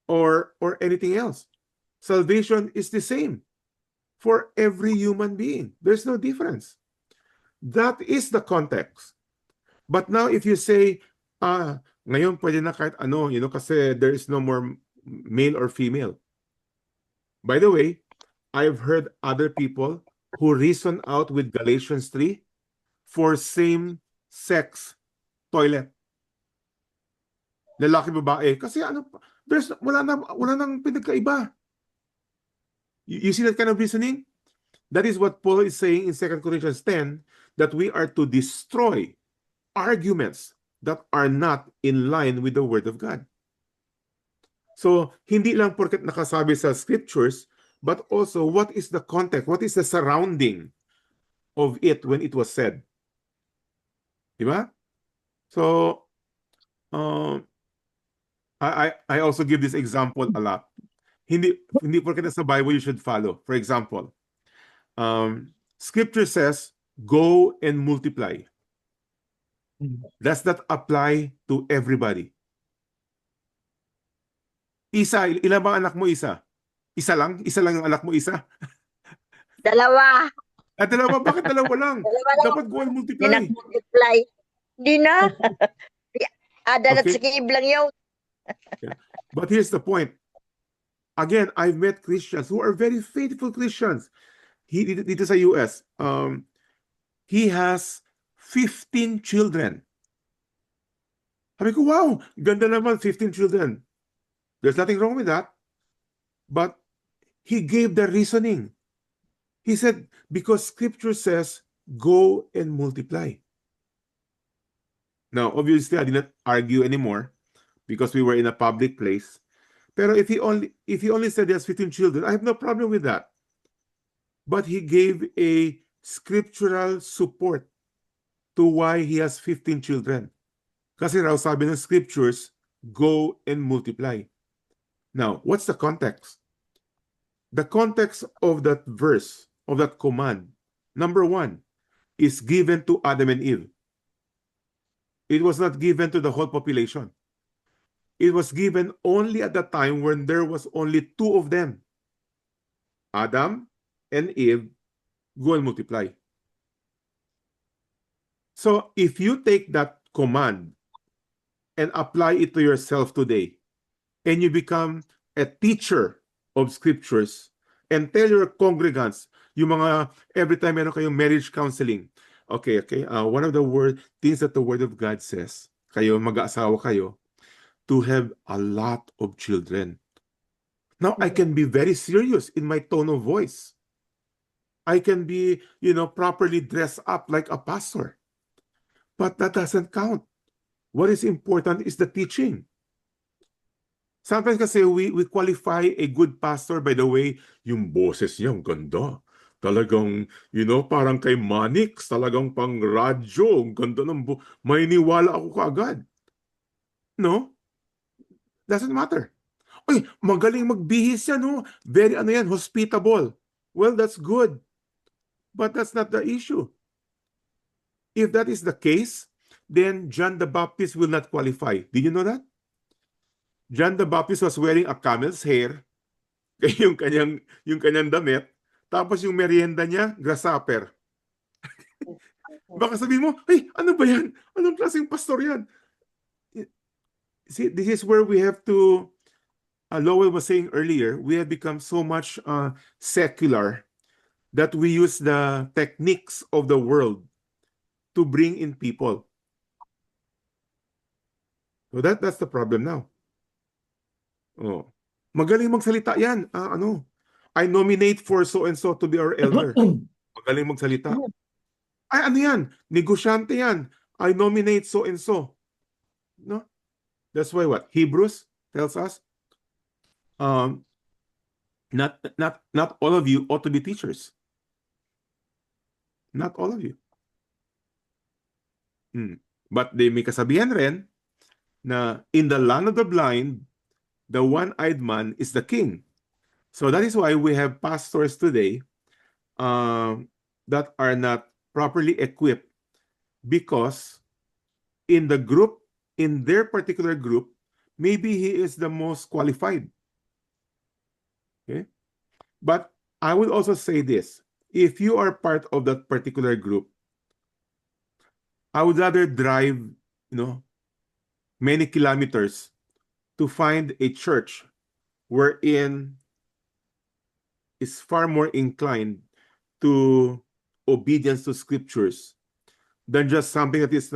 or anything else. Salvation is the same for every human being. There's no difference. That is the context. But now if you say, ngayon pwede na kahit ano, kasi there is no more male or female. By the way, I've heard other people who reason out with Galatians 3 for same-sex toilet. Lalaki babae. Kasi wala nang pinagkaiba. You see that kind of reasoning? That is what Paul is saying in 2 Corinthians 10, that we are to destroy arguments that are not in line with the Word of God. So, hindi lang porket nakasabi sa scriptures, but also what is the context, what is the surrounding of it when it was said. Diba? So, I also give this example a lot. Hindi porket sa Bible you should follow. For example, scripture says, go and multiply. Does that apply to everybody? Isa, ilan ba anak mo isa? Isa lang? Isa lang ang anak mo isa? Dalawa. At dalawa, bakit dalawa lang? Dalawa lang. Dapat go and multiply. Nag-multiply. Di na. Adalat Okay. sa kiblang yaw. But here's the point. Again, I've met Christians who are very faithful Christians. Dito sa US, he has 15 children. Sabi ko, wow, ganda naman, 15 children. There's nothing wrong with that. But he gave the reasoning. He said, because scripture says, go and multiply. Now, obviously, I did not argue anymore because we were in a public place. Pero if he only said he has 15 children, I have no problem with that. But he gave a scriptural support to why he has 15 children. Kasi raw sabi ng scriptures, go and multiply. Now, what's the context? The context of that verse, of that command, number one, is given to Adam and Eve. It was not given to the whole population. It was given only at the time when there was only two of them. Adam and Eve, go and multiply. So if you take that command and apply it to yourself today, and you become a teacher of scriptures, and tell your congregants, yung mga, every time meron kayong marriage counseling, okay, one of the things that the Word of God says, kayo, mag-aasawa kayo, to have a lot of children. Now, I can be very serious in my tone of voice. I can be, properly dressed up like a pastor. But that doesn't count. What is important is the teaching. Sometimes kasi we qualify a good pastor by the way, yung boses niya, ang ganda. Talagang, parang kay Manix, talagang pang radyo, ang ganda ng may niwala ako kaagad. No? Doesn't matter. Ay, magaling magbihis yan, no? Very, hospitable. Well, that's good. But that's not the issue. If that is the case, then John the Baptist will not qualify. Did you know that? John the Baptist was wearing a camel's hair, yung kanyang damit, tapos yung merienda niya, grasshopper. Baka sabihin mo, ay, ano ba yan? Anong klaseng pastor yan? See, this is where we have to, Lowell was saying earlier, we have become so much secular that we use the techniques of the world to bring in people. So that's the problem now. Oh. Magaling magsalita yan. I nominate for so-and-so to be our elder. Magaling magsalita. Ay, ano yan? Negosyante yan. I nominate so-and-so. No? That's why what? Hebrews tells us, not all of you ought to be teachers. Not all of you. But may kasabihan rin na in the land of the blind, the one-eyed man is the king. So that is why we have pastors today that are not properly equipped, because in their particular group, maybe he is the most qualified. Okay? But I will also say this. If you are part of that particular group, I would rather drive, many kilometers to find a church wherein is far more inclined to obedience to scriptures than just something that is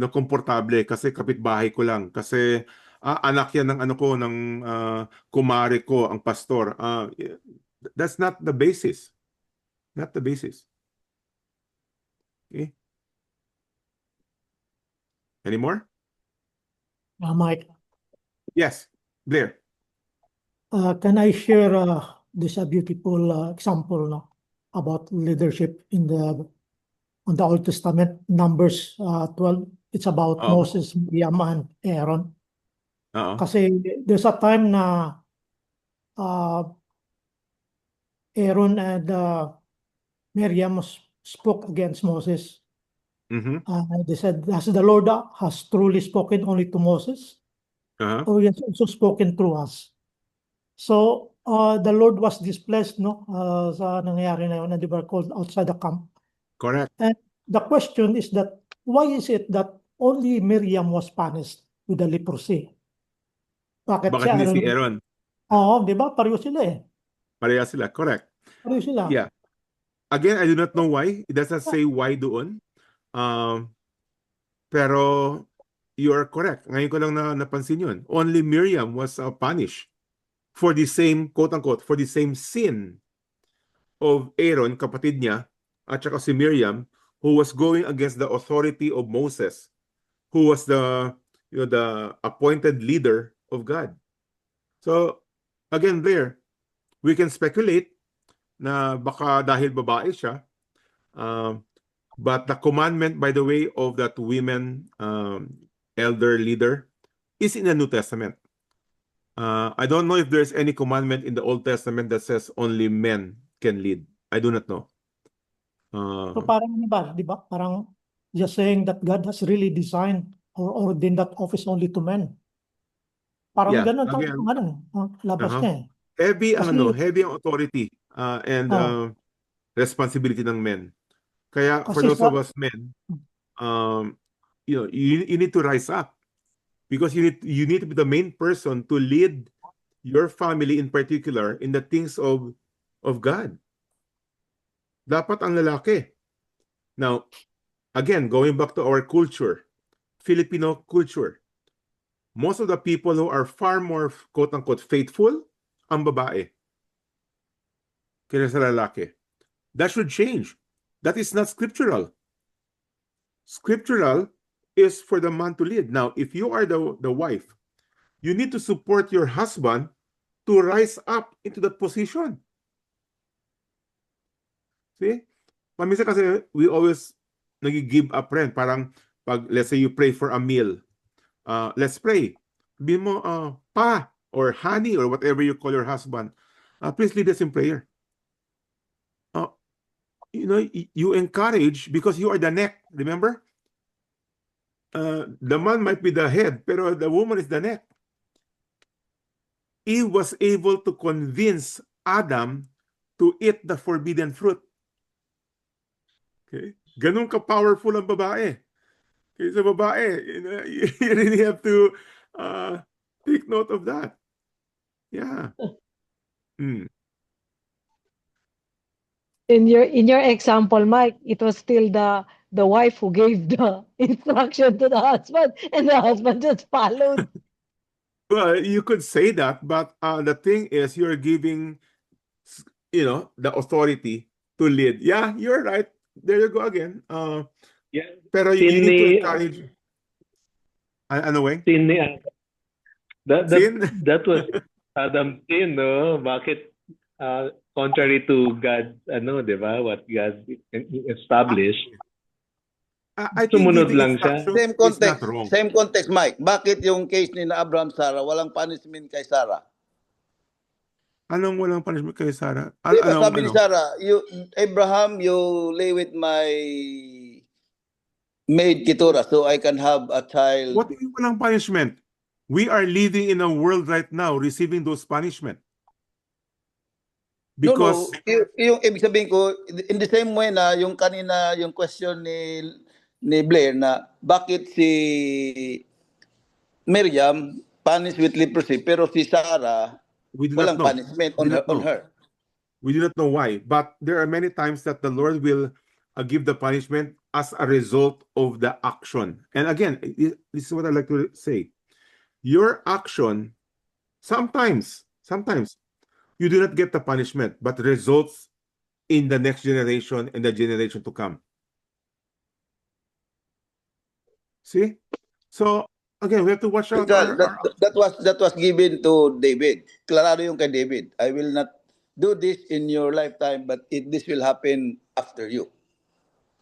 komportable kasi kapitbahay ko lang, kasi anak yan ng kumare ko ang pastor. That's not the basis. Not the basis. Okay? Any more? Mike, Yes, Blair. can I share this beautiful example no, about leadership in on the Old Testament, Numbers 12. It's about Oh. Moses, Miriam, and Aaron. Oo. Kasi there's a time na Aaron and Miriam spoke against Moses. Mhm. They said, as the Lord has truly spoken only to Moses, Uh-huh. or he has also spoken through us. So the Lord was displeased no sa nangyari na yun, and they were called outside the camp. Correct. And the question is that why is it that only Miriam was punished with the leprosy? Bakit Bakit hindi si Aaron? Oo, di ba? Pareho sila eh. Pareha sila. Correct. Pareho sila. Yeah. Again, I do not know why. It doesn't say why doon. Pero you are correct. Ngayon ko lang napansin yun. Only Miriam was punished for the same, quote-unquote, for the same sin of Aaron, kapatid niya, at saka si Miriam, who was going against the authority of Moses, who was the appointed leader of God. So, again there, we can speculate na baka dahil babae siya, but the commandment, by the way, of that women elder leader is in the New Testament. I don't know if there's any commandment in the Old Testament that says only men can lead. I do not know. So parang di ba? Parang just saying that God has really designed or ordained that office only to men. Parang Yeah, ganun again, ang labas uh-huh. niya eh. Heavy ang Kasi- heavy ang authority and responsibility ng men. Kaya for Kasi those of us men, you need to rise up because you need to be the main person to lead your family in particular in the things of God. Dapat ang lalaki. Now, again, going back to our culture, Filipino culture, most of the people who are far more quote-unquote faithful, ang babae kaysa sa lalaki. That should change. That is not scriptural. Scriptural is for the man to lead. Now, if you are the wife, you need to support your husband to rise up into that position. See? Paminsan kasi we always nag-give up rin. Parang pag, let's say you pray for a meal. Let's pray. Sabihin mo, pa, or honey, or whatever you call your husband, please lead us in prayer. You encourage because you are the neck, remember? The man might be the head, pero the woman is the neck. Eve was able to convince Adam to eat the forbidden fruit. Okay? Ganun ka-powerful ang babae. Kaya sa babae, you really have to take note of that. Yeah. In your example, Mike, it was still the wife who gave the instruction to the husband, and the husband just followed. Well, you could say that, but the thing is, you're giving, the authority to lead. Yeah, you're right. There you go again. Yeah. Pero you need to encourage. Ano, Weng? Sin ni Sin? that was Adam's sin, no? Bakit contrary to God, di ba? What God established. I think Sumunod giving lang siya. instruction Same is context, not wrong. same context, Mike. Bakit yung case ni na Abraham Sarah, walang punishment kay Sarah? Anong walang punishment kay Sarah? Diba, sabi ni Sarah, Abraham, you lay with my maid Keturah so I can have a child. What do you walang punishment? We are living in a world right now receiving those punishment. Because yung ibig sabihin ko, in the same way na yung kanina, yung question ni Blair na bakit si Miriam punished with leprosy pero si Sarah we do walang not know. punishment We do not on know. her. We do not know why, but there are many times that the Lord will give the punishment as a result of the action. And again, this is what I like to say. Your action, sometimes, you do not get the punishment, but results in the next generation and the generation to come. See? So again, we have to watch out Because our that was given to David. Klaro yung kay David. I will not do this in your lifetime, but this will happen after you.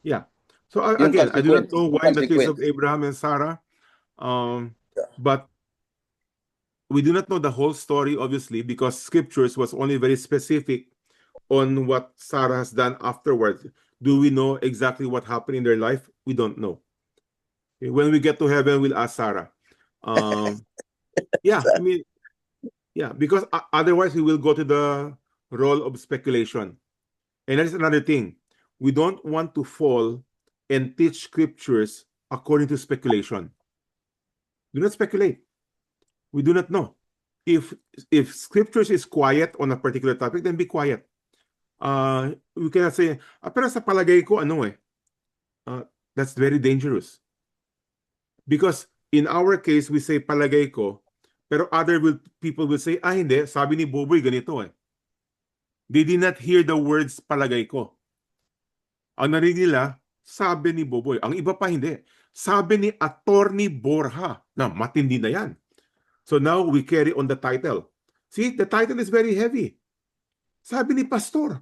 yeah. So Yung again, I do not consequence. know why in the case of Abraham and Sarah, but we do not know the whole story, obviously, because scriptures was only very specific on what Sarah has done afterwards. Do we know exactly what happened in their life? We don't know. Okay, when we get to heaven, we'll ask Sarah. Yeah, I mean, yeah, because otherwise we will go to the role of speculation. And that is another thing. We don't want to fall and teach scriptures according to speculation. Do not speculate. We do not know. If scriptures is quiet on a particular topic, then be quiet. We cannot say, pero sa palagay ko, ano eh. That's very dangerous. Because in our case, we say palagay ko, pero people will say, hindi, sabi ni Boboy ganito eh. They did not hear the words palagay ko. Ang narinig nila, sabi ni Boboy. Ang iba pa hindi. Sabi ni Attorney Borja, na matindi na yan. So now we carry on the title. See, the title is very heavy. Sabi ni Pastor.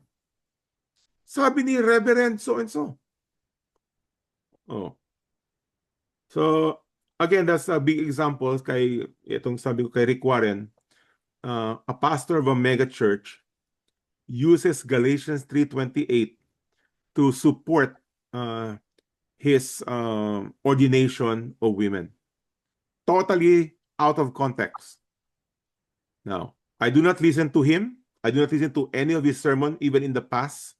Sabi ni Reverend so-and-so. Oh. So, again, that's a big example kay, itong sabi ko kay Rick Warren, a pastor of a mega church uses Galatians 3:28 to support his ordination of women. Totally out of context. Now, I do not listen to him. I do not listen to any of his sermon, even in the past.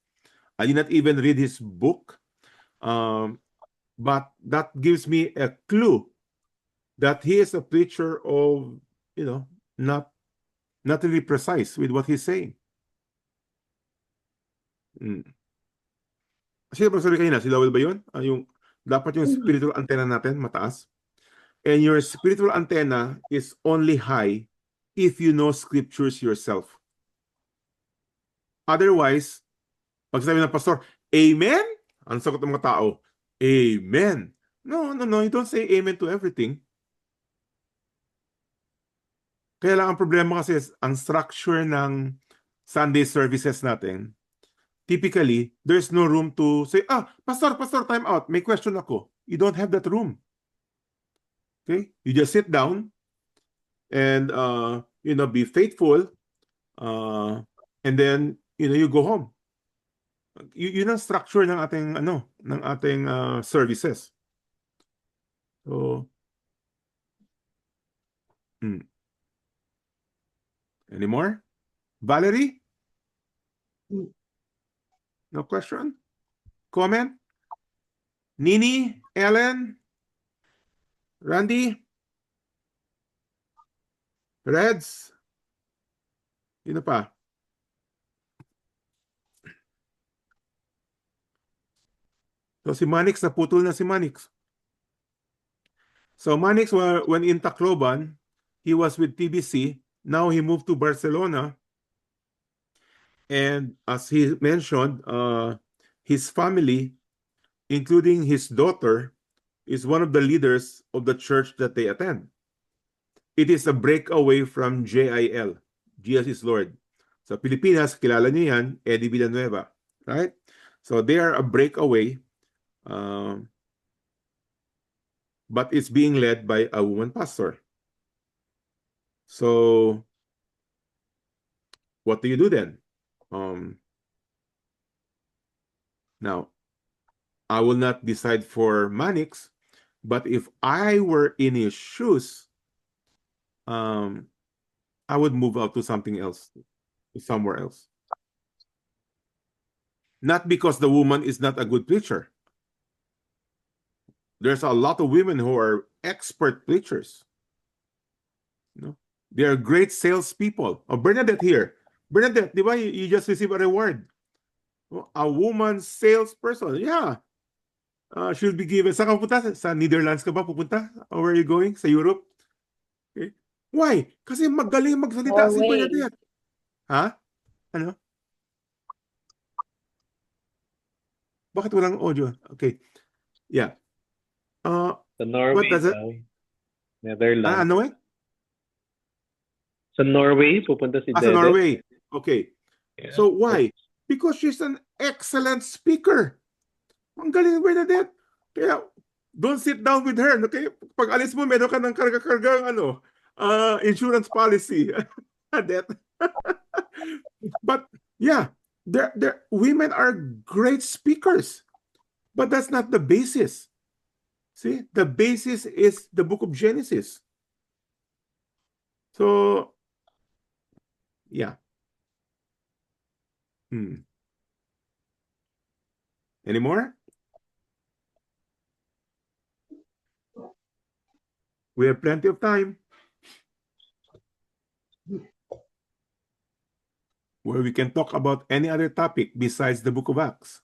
I did not even read his book. But that gives me a clue that he is a preacher of, not really precise with what he's saying. Sino ba sabi kanina? Si Lowell ba yun? Dapat yung spiritual antenna natin mataas. And your spiritual antenna is only high if you know scriptures yourself. Otherwise, pag sabi ng pastor, Amen? Ang sagot ng mga tao, Amen. No, you don't say amen to everything. Kaya lang ang problema kasi ang structure ng Sunday services natin, typically, there's no room to say, Pastor, time out. May question ako. You don't have that room. Okay? You just sit down and, be faithful and then, you go home. Yun ang structure ng ating services. So, any more? Valerie? No question? Comment? Nini? Ellen? Randy? Reds? Sino pa? So si Manix, naputol na si Manix. So Manix, when in Tacloban, he was with TBC. Now he moved to Barcelona. And as he mentioned, his family, including his daughter, is one of the leaders of the church that they attend. It is a breakaway from JIL, Jesus is Lord. Sa Pilipinas, kilala niyo yan, Eddie Villanueva, right? So they are a breakaway, but it's being led by a woman pastor. So what do you do then? Now, I will not decide for Manix, but if I were in his shoes, I would move out to something else, to somewhere else. Not because the woman is not a good preacher. There's a lot of women who are expert preachers. They are great salespeople. Oh, Bernadette here. Bernadette, di ba, you just received a reward. A woman salesperson. Yeah. She'll be given. Saan ka pupunta? Sa Netherlands ka ba pupunta? Or where are you going? Sa Europe? Okay. Why? Kasi magaling magsalita si Bernadette. Ha? Ano? Bakit walang audio? Okay. Yeah. Sa Norway What does it? daw. Netherlands. Ano eh? Sa Norway, pupunta si Sa Dede. Norway. Okay. Yeah. So why? Because she's an excellent speaker. Ang galing, Bernadette. Kaya, don't sit down with her. Okay? Pag alis mo, meron ka ng karga-kargang insurance policy. That. But yeah, women are great speakers. But that's not the basis. See, the basis is the book of Genesis. So, yeah. Any more? We have plenty of time. Where we can talk about any other topic besides the book of Acts.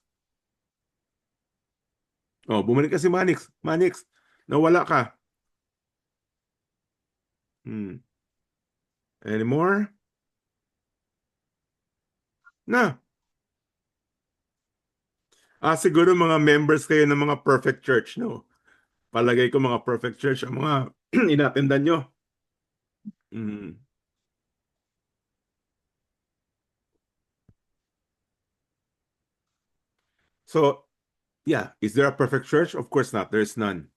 Oh, bumalik ka si Manix. Manix, nawala ka. Any more? Na. Siguro mga members kayo ng mga Perfect Church, no? Palagay ko mga Perfect Church ang mga inatendan nyo. So, yeah, is there a perfect church? Of course not. There's none.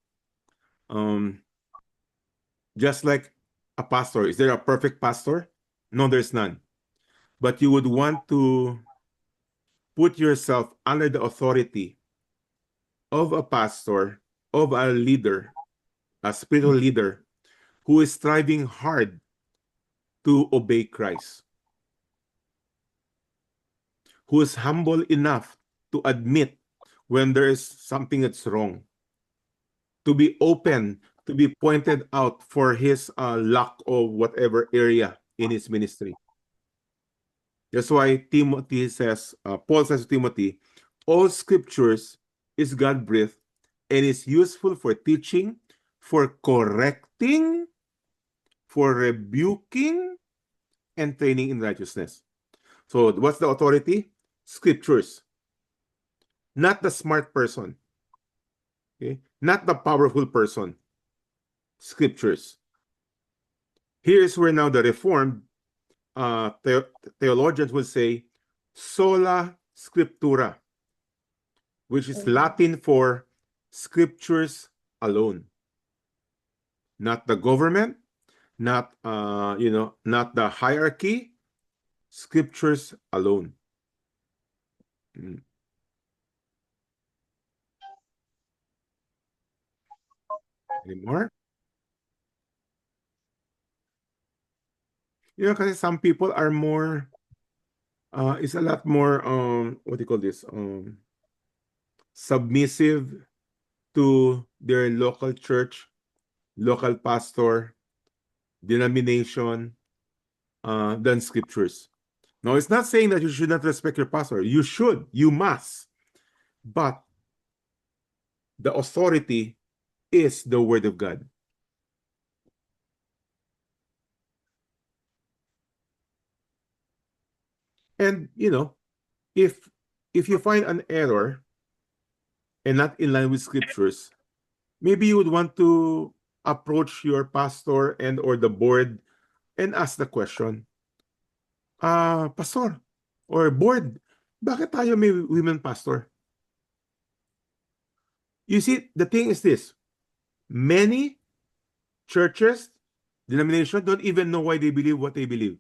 Just like a pastor, is there a perfect pastor? No, there's none. But you would want to put yourself under the authority of a pastor, of a leader, a spiritual leader who is striving hard to obey Christ, who is humble enough to admit when there is something that's wrong, to be open, to be pointed out for his lack of whatever area in his ministry. That's why Timothy says, Paul says to Timothy, all scriptures is God-breathed and is useful for teaching, for correcting, for rebuking, and training in righteousness. So what's the authority? Scriptures. Not the smart person. Okay? Not the powerful person. Scriptures. Here's where now the Reformed theologians will say sola scriptura, which is Latin for scriptures alone. Not the government, not not the hierarchy, scriptures alone. Any more? Kasi some people are more, it's a lot more, what do you call this? Submissive to their local church, local pastor, denomination, than scriptures. Now, it's not saying that you should not respect your pastor. You should, you must. But the authority is the word of God. And, if you find an error and not in line with scriptures, maybe you would want to approach your pastor and or the board and ask the question, pastor or board, bakit tayo may women pastor? You see, the thing is this, many churches, denominations don't even know why they believe what they believe.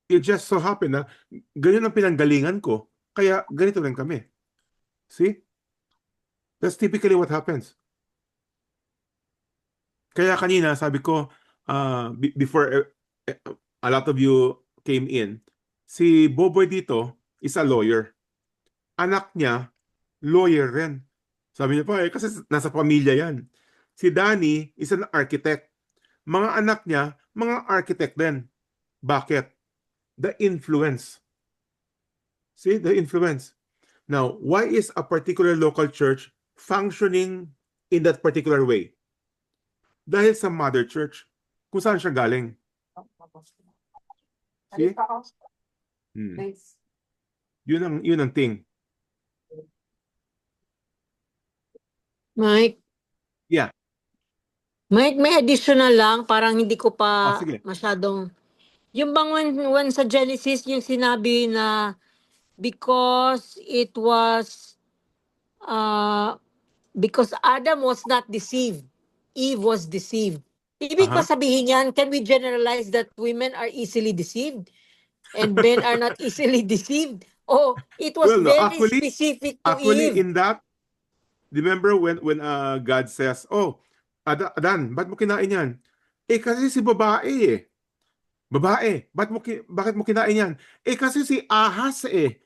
It just so happened na ganyan ang pinanggalingan ko, kaya ganito rin kami. See? That's typically what happens. Kaya kanina, sabi ko, before a lot of you came in, si Boboy dito is a lawyer. Anak niya, lawyer rin. Sabi niya pa, kasi nasa pamilya yan. Si Danny is an architect. Mga anak niya, mga architect din. Bakit? The influence. See, the influence. Now, why is a particular local church functioning in that particular way? Dahil sa mother church, kung saan siya galing. See? Yun ang thing. Mike? Yeah. May additional lang, parang hindi ko pa sige. masyadong, yung bang when sa Genesis, yung sinabi na because it was, because Adam was not deceived, Eve was deceived. Ibig ba Aha. sabihin yan, can we generalize that women are easily deceived and men are not easily deceived? Oh, it was Well, no, very specific to actually Eve. in that, remember when God says, "Oh, Adan, ba't mo kinain yan?" Kasi si babae eh. Babae, bakit mo kinain yan? Kasi si Ahas eh.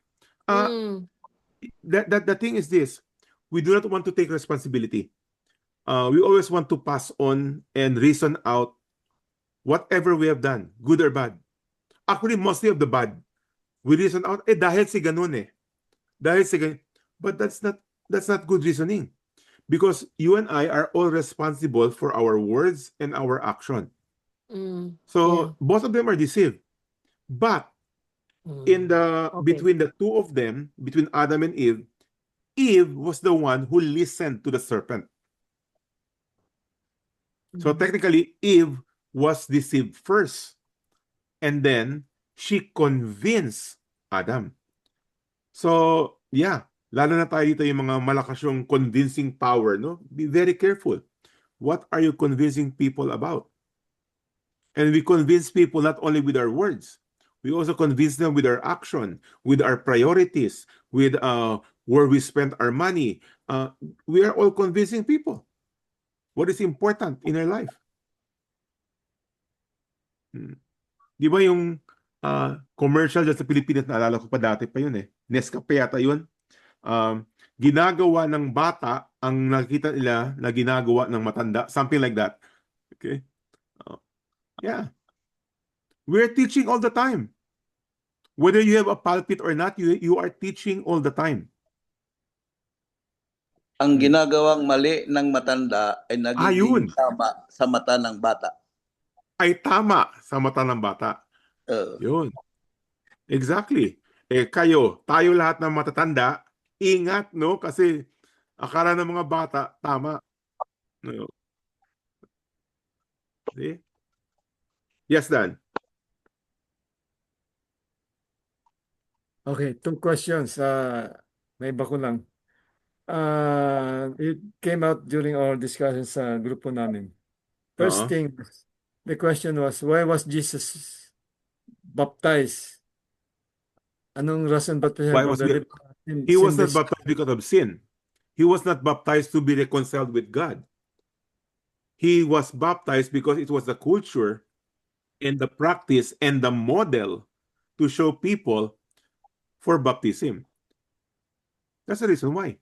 Mm. The thing is this, we do not want to take responsibility. We always want to pass on and reason out whatever we have done, good or bad. Actually, mostly of the bad. We reason out, dahil si ganun eh. Dahil si ganun. But that's not good reasoning. Because you and I are all responsible for our words and our action. So both of them are deceived. But in the between the two of them, between Adam and Eve was the one who listened to the serpent. So technically, Eve was deceived first. And then she convinced Adam. So, yeah, lalo na tayo dito yung mga malakas yung convincing power, no? Be very careful. What are you convincing people about? And we convince people not only with our words, we also convince them with our action, with our priorities, with where we spend our money. We are all convincing people what is important in our life. Di ba yung commercial dyan sa Pilipinas, naalala ko pa dati pa yun eh. Nescafe yata yun. Ginagawa ng bata ang nakikita nila na ginagawa ng matanda. Something like that. Okay? Yeah. We're teaching all the time. Whether you have a pulpit or not, you are teaching all the time. Ang ginagawang mali ng matanda ay nagiging tama sa mata ng bata. Ay tama sa mata ng bata. Yun. Exactly. Tayo lahat ng matatanda, ingat, no? Kasi akala ng mga bata, tama. No. See? Yes, Dan. Okay, 2 questions. May iba ko lang. It came out during our discussion sa grupo namin. First thing, the question was, why was Jesus baptized? Anong rason ba't siya He was not baptized because of sin. He was not baptized to be reconciled with God. He was baptized because it was the culture and the practice and the model to show people for baptism. That's the reason why.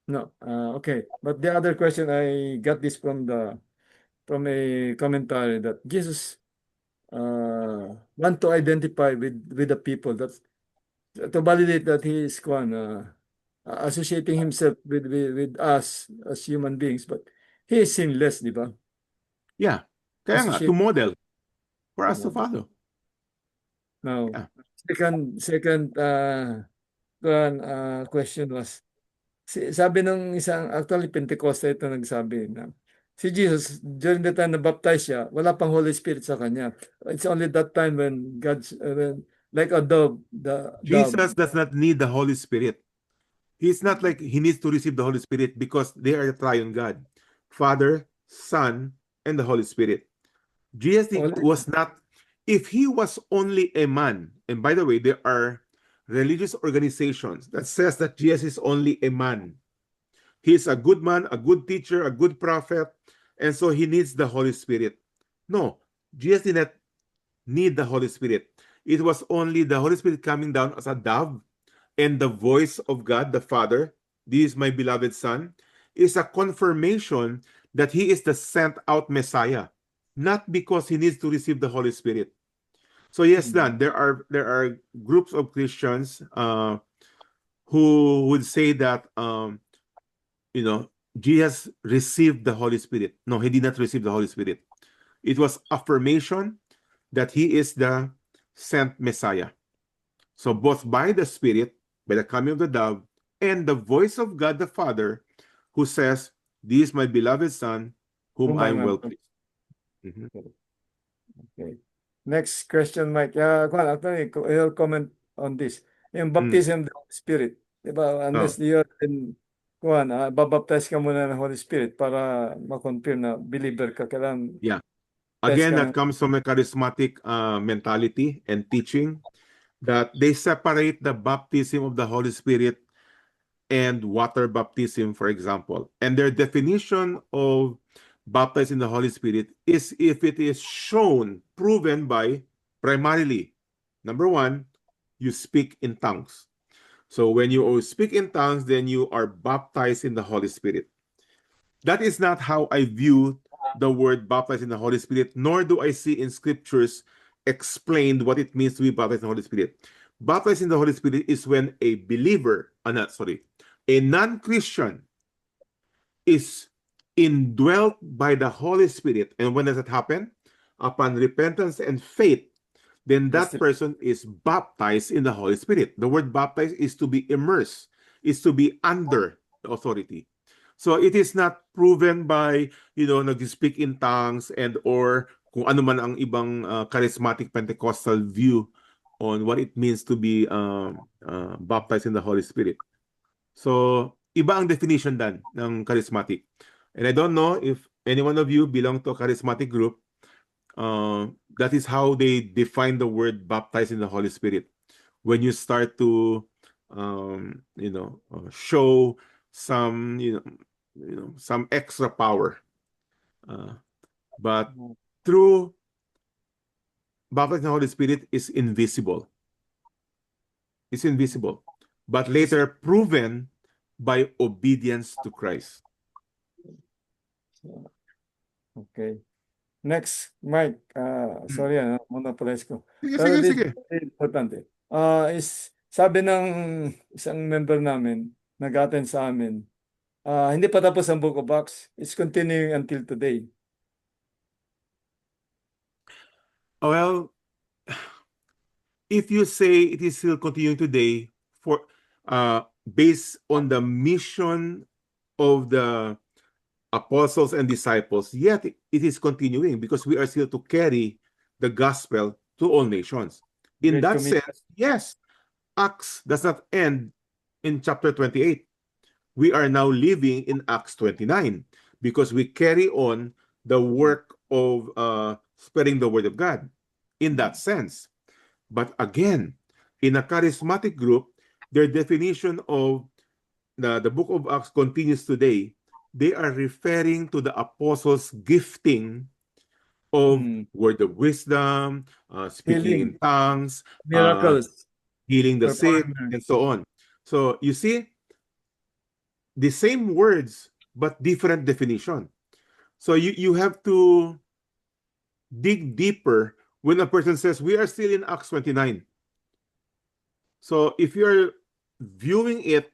No, okay. But the other question, I got this from a commentary that Jesus want to identify with the people, that's to validate that he is associating himself with us as human beings, but he is sinless, di ba? Yeah. Kaya nga, to model for us to follow. Now, second question was, sabi nung isang, actually Pentecostal ito nagsabi na, si Jesus, during the time na baptize siya, wala pang Holy Spirit sa kanya. It's only that time when God's, like a dove. Jesus does not need the Holy Spirit. He's not like he needs to receive the Holy Spirit because they are the triune God. Father, Son, and the Holy Spirit. Jesus was not, if he was only a man, and by the way, there are religious organizations that says that Jesus is only a man. He's a good man, a good teacher, a good prophet, and so he needs the Holy Spirit. No, Jesus did not need the Holy Spirit. It was only the Holy Spirit coming down as a dove, and the voice of God, the Father, this is my beloved Son, is a confirmation that he is the sent out Messiah, not because he needs to receive the Holy Spirit. So yes, Dan, there are groups of Christians who would say that Jesus received the Holy Spirit. No, he did not receive the Holy Spirit. It was affirmation that he is the sent Messiah. So both by the Spirit, by the coming of the dove, and the voice of God the Father, who says, This is my beloved Son, whom I am well pleased. Mhm. Okay. Next question, Mike. Actually, your comment on this. Yung baptism of the Holy Spirit. Diba? Unless you're in, babaptize ka muna ng Holy Spirit para ma-confirm na believer ka. Kailangan Yeah. test Again, ka that comes from a charismatic mentality and teaching that they separate the baptism of the Holy Spirit and water baptism, for example. And their definition of baptized in the Holy Spirit is if it is shown, proven by, primarily, number one, you speak in tongues. So when you speak in tongues, then you are baptized in the Holy Spirit. That is not how I view the word baptized in the Holy Spirit, nor do I see in scriptures explained what it means to be baptized in the Holy Spirit. Baptized in the Holy Spirit is when a believer, a non-Christian is indwelt by the Holy Spirit. And when does that happen? Upon repentance and faith, then that person is baptized in the Holy Spirit. The word baptized is to be immersed, is to be under the authority. So it is not proven by, nag-speak in tongues and or kung ano man ang ibang charismatic Pentecostal view on what it means to be baptized in the Holy Spirit. So, iba ang definition dan ng charismatic. And I don't know if any one of you belong to a charismatic group. That is how they define the word baptized in the Holy Spirit. When you start to, show some, some extra power. But true baptized in the Holy Spirit is invisible. It's invisible. But later proven by obedience to Christ. Okay. Next, Mike. Sorry, monopolize ko. Sige. Importante. Sabi ng isang member namin, nag-attend sa amin, hindi pa tapos ang Book of Acts. It's continuing until today. Well, if you say it is still continuing today for based on the mission of the apostles and disciples, yet it is continuing because we are still to carry the gospel to all nations. In that sense, yes, Acts does not end in chapter 28. We are now living in Acts 29 because we carry on the work of spreading the word of God in that sense. But again, in a charismatic group, their definition of the book of Acts continues today. They are referring to the apostles' gifting of word of wisdom, speaking in tongues, miracles, healing the sick, and so on. So you see, the same words, but different definition. So you have to dig deeper when a person says, we are still in Acts 29. So if you're viewing it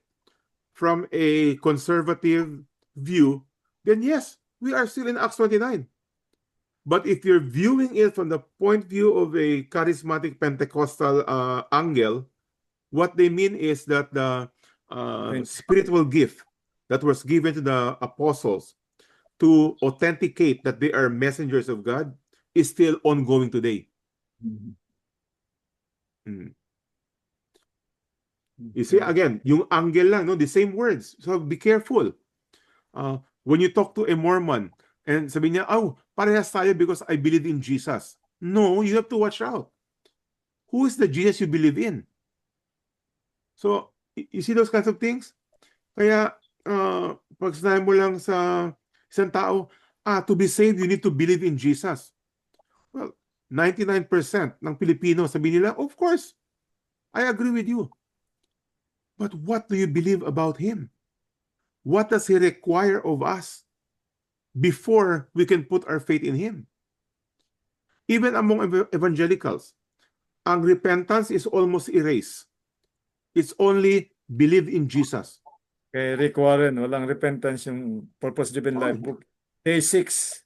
from a conservative view, then yes, we are still in Acts 29. But if you're viewing it from the point of view of a charismatic Pentecostal angle, what they mean is that the spiritual gift that was given to the apostles to authenticate that they are messengers of God is still ongoing today. You see, again, yung angle lang, no? The same words. So be careful. When you talk to a Mormon and sabi niya, oh, parehas tayo because I believe in Jesus. No, you have to watch out. Who is the Jesus you believe in? So, you see those kinds of things? Kaya, pag sinabi mo lang sa isang tao, to be saved, you need to believe in Jesus. Well, 99% ng Pilipino, sabi nila, of course, I agree with you. But what do you believe about Him? What does He require of us before we can put our faith in Him? Even among evangelicals, ang repentance is almost erased. It's only believe in Jesus. Kay Rick Warren, walang repentance yung purpose-driven life book. Day 6.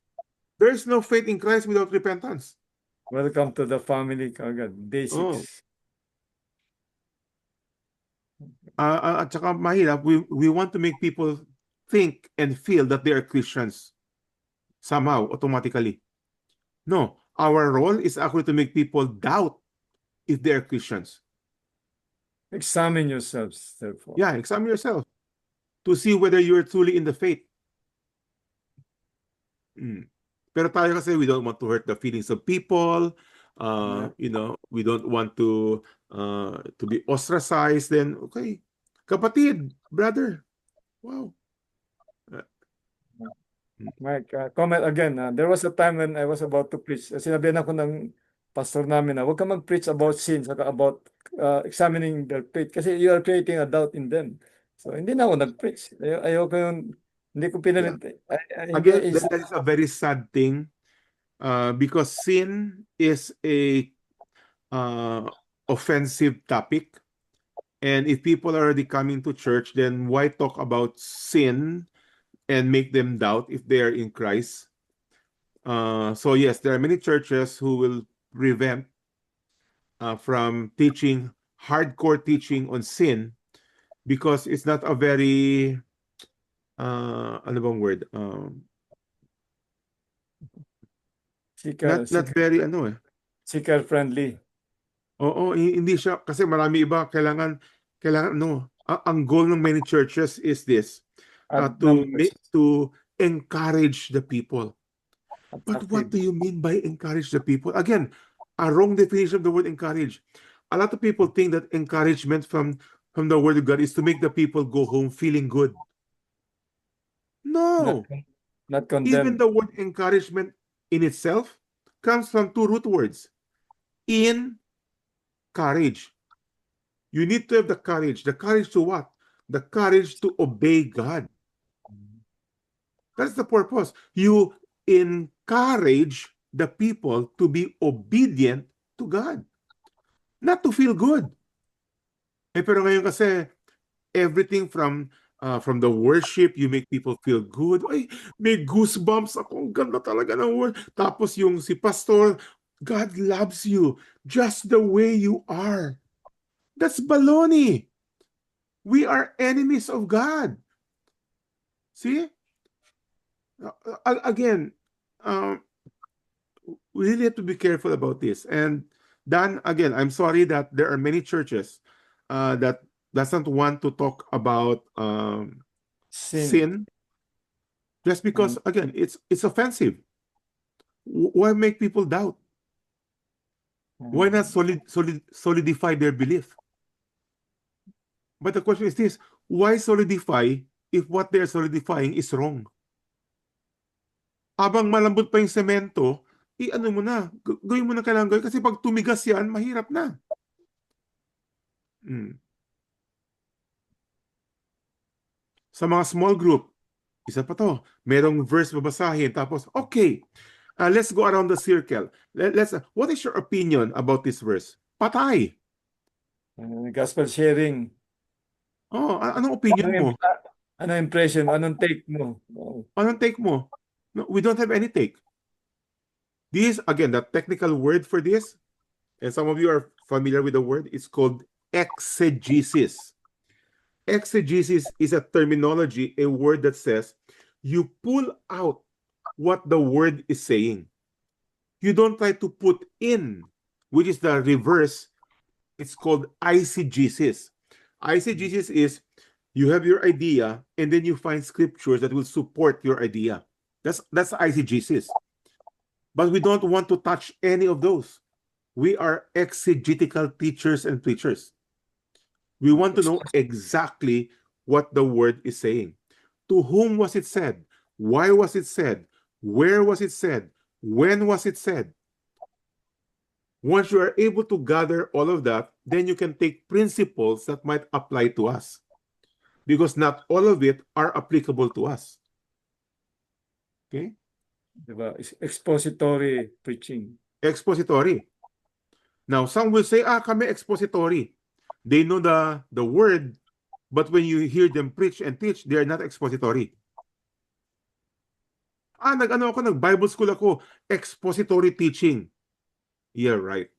There's no faith in Christ without repentance. Welcome to the family kagad. Day 6. At saka mahirap, we want to make people think and feel that they are Christians somehow, automatically. No, our role is actually to make people doubt if they are Christians. Examine yourselves, therefore. Yeah, examine yourself to see whether you're truly in the faith. Pero tayo kasi, we don't want to hurt the feelings of people. You know, we don't want to be ostracized. Then, okay, kapatid, brother, wow. Mike, comment again. There was a time when I was about to preach. Sinabihan ako ng pastor namin na huwag ka mag-preach about sin, saka about examining their faith kasi you are creating a doubt in them. So, hindi na ako nag-preach. Ayoko yung, hindi ko pinalit. Again, that is a very sad thing because sin is a offensive topic. And if people are already coming to church, then why talk about sin and make them doubt if they are in Christ? So yes, there are many churches who will prevent from teaching hardcore teaching on sin because it's not a very ano bang word? Not very ano seeker friendly. Oo, hindi siya kasi marami iba kailangan no. Ang goal ng many churches is this to encourage the people. But what do you mean by encourage the people? Again, a wrong definition of the word encourage. A lot of people think that encouragement from the word of God is to make the people go home feeling good. No. Not condemn. Even the word encouragement in itself comes from two root words. In courage. You need to have the courage. The courage to what? The courage to obey God. That's the purpose. You encourage the people to be obedient to God. Not to feel good. Pero ngayon kasi, everything from the worship, you make people feel good. Ay, may goosebumps ako. Ang ganda talaga ng word. Tapos yung si pastor, God loves you just the way you are. That's baloney. We are enemies of God. See? Again, we really have to be careful about this. And Dan, again, I'm sorry that there are many churches that doesn't want to talk about sin just because, again, it's offensive. Why make people doubt? Why not solidify their belief? But the question is this, why solidify if what they're solidifying is wrong? Habang malambot pa yung semento, ano mo na, gawin mo na kailangan gawin kasi pag tumigas yan, mahirap na. Sa mga small group, isa pa to, merong verse babasahin, tapos, okay, let's go around the circle. What is your opinion about this verse? Patay. Gospel sharing. Oh, anong opinion mo? Anong impression? Anong take mo? Anong take mo? No, we don't have any take. This, again, the technical word for this, and some of you are familiar with the word, it's called exegesis. Exegesis is a terminology, a word that says you pull out what the word is saying. You don't try to put in, which is the reverse. It's called eisegesis. Eisegesis is you have your idea and then you find scriptures that will support your idea. That's eisegesis. But we don't want to touch any of those. We are exegetical teachers and preachers. We want to know exactly what the word is saying. To whom was it said? Why was it said? Where was it said? When was it said? Once you are able to gather all of that, then you can take principles that might apply to us. Because not all of it are applicable to us. Okay? Diba? Expository preaching. Expository. Now, some will say, kami expository. They know the word, but when you hear them preach and teach, they are not expository. Nag-Bible school ako, expository teaching. Yeah, right.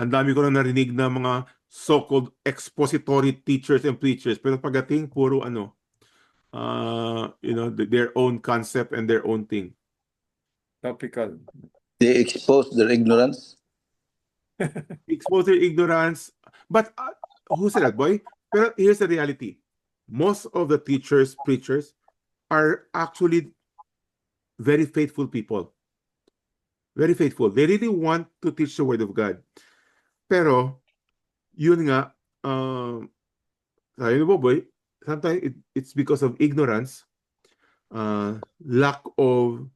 Ang dami ko na narinig na mga so-called expository teachers and preachers, pero pagdating, puro their own concept and their own thing. Topical. They expose their ignorance. Expose their ignorance. But who said that, boy? But here's the reality. Most of the teachers, preachers, are actually very faithful people. Very faithful. They really want to teach the Word of God. Pero, yun nga, sabi mo, boy, sometimes it's because of ignorance, lack of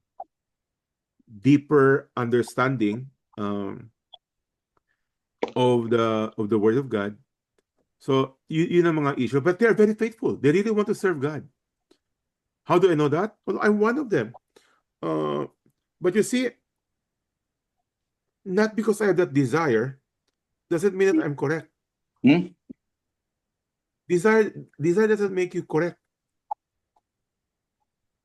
deeper understanding of the Word of God. So, yun ang mga issue. But they are very faithful. They really want to serve God. How do I know that? Well, I'm one of them. But you see, not because I have that desire, doesn't mean that I'm correct. Desire doesn't make you correct.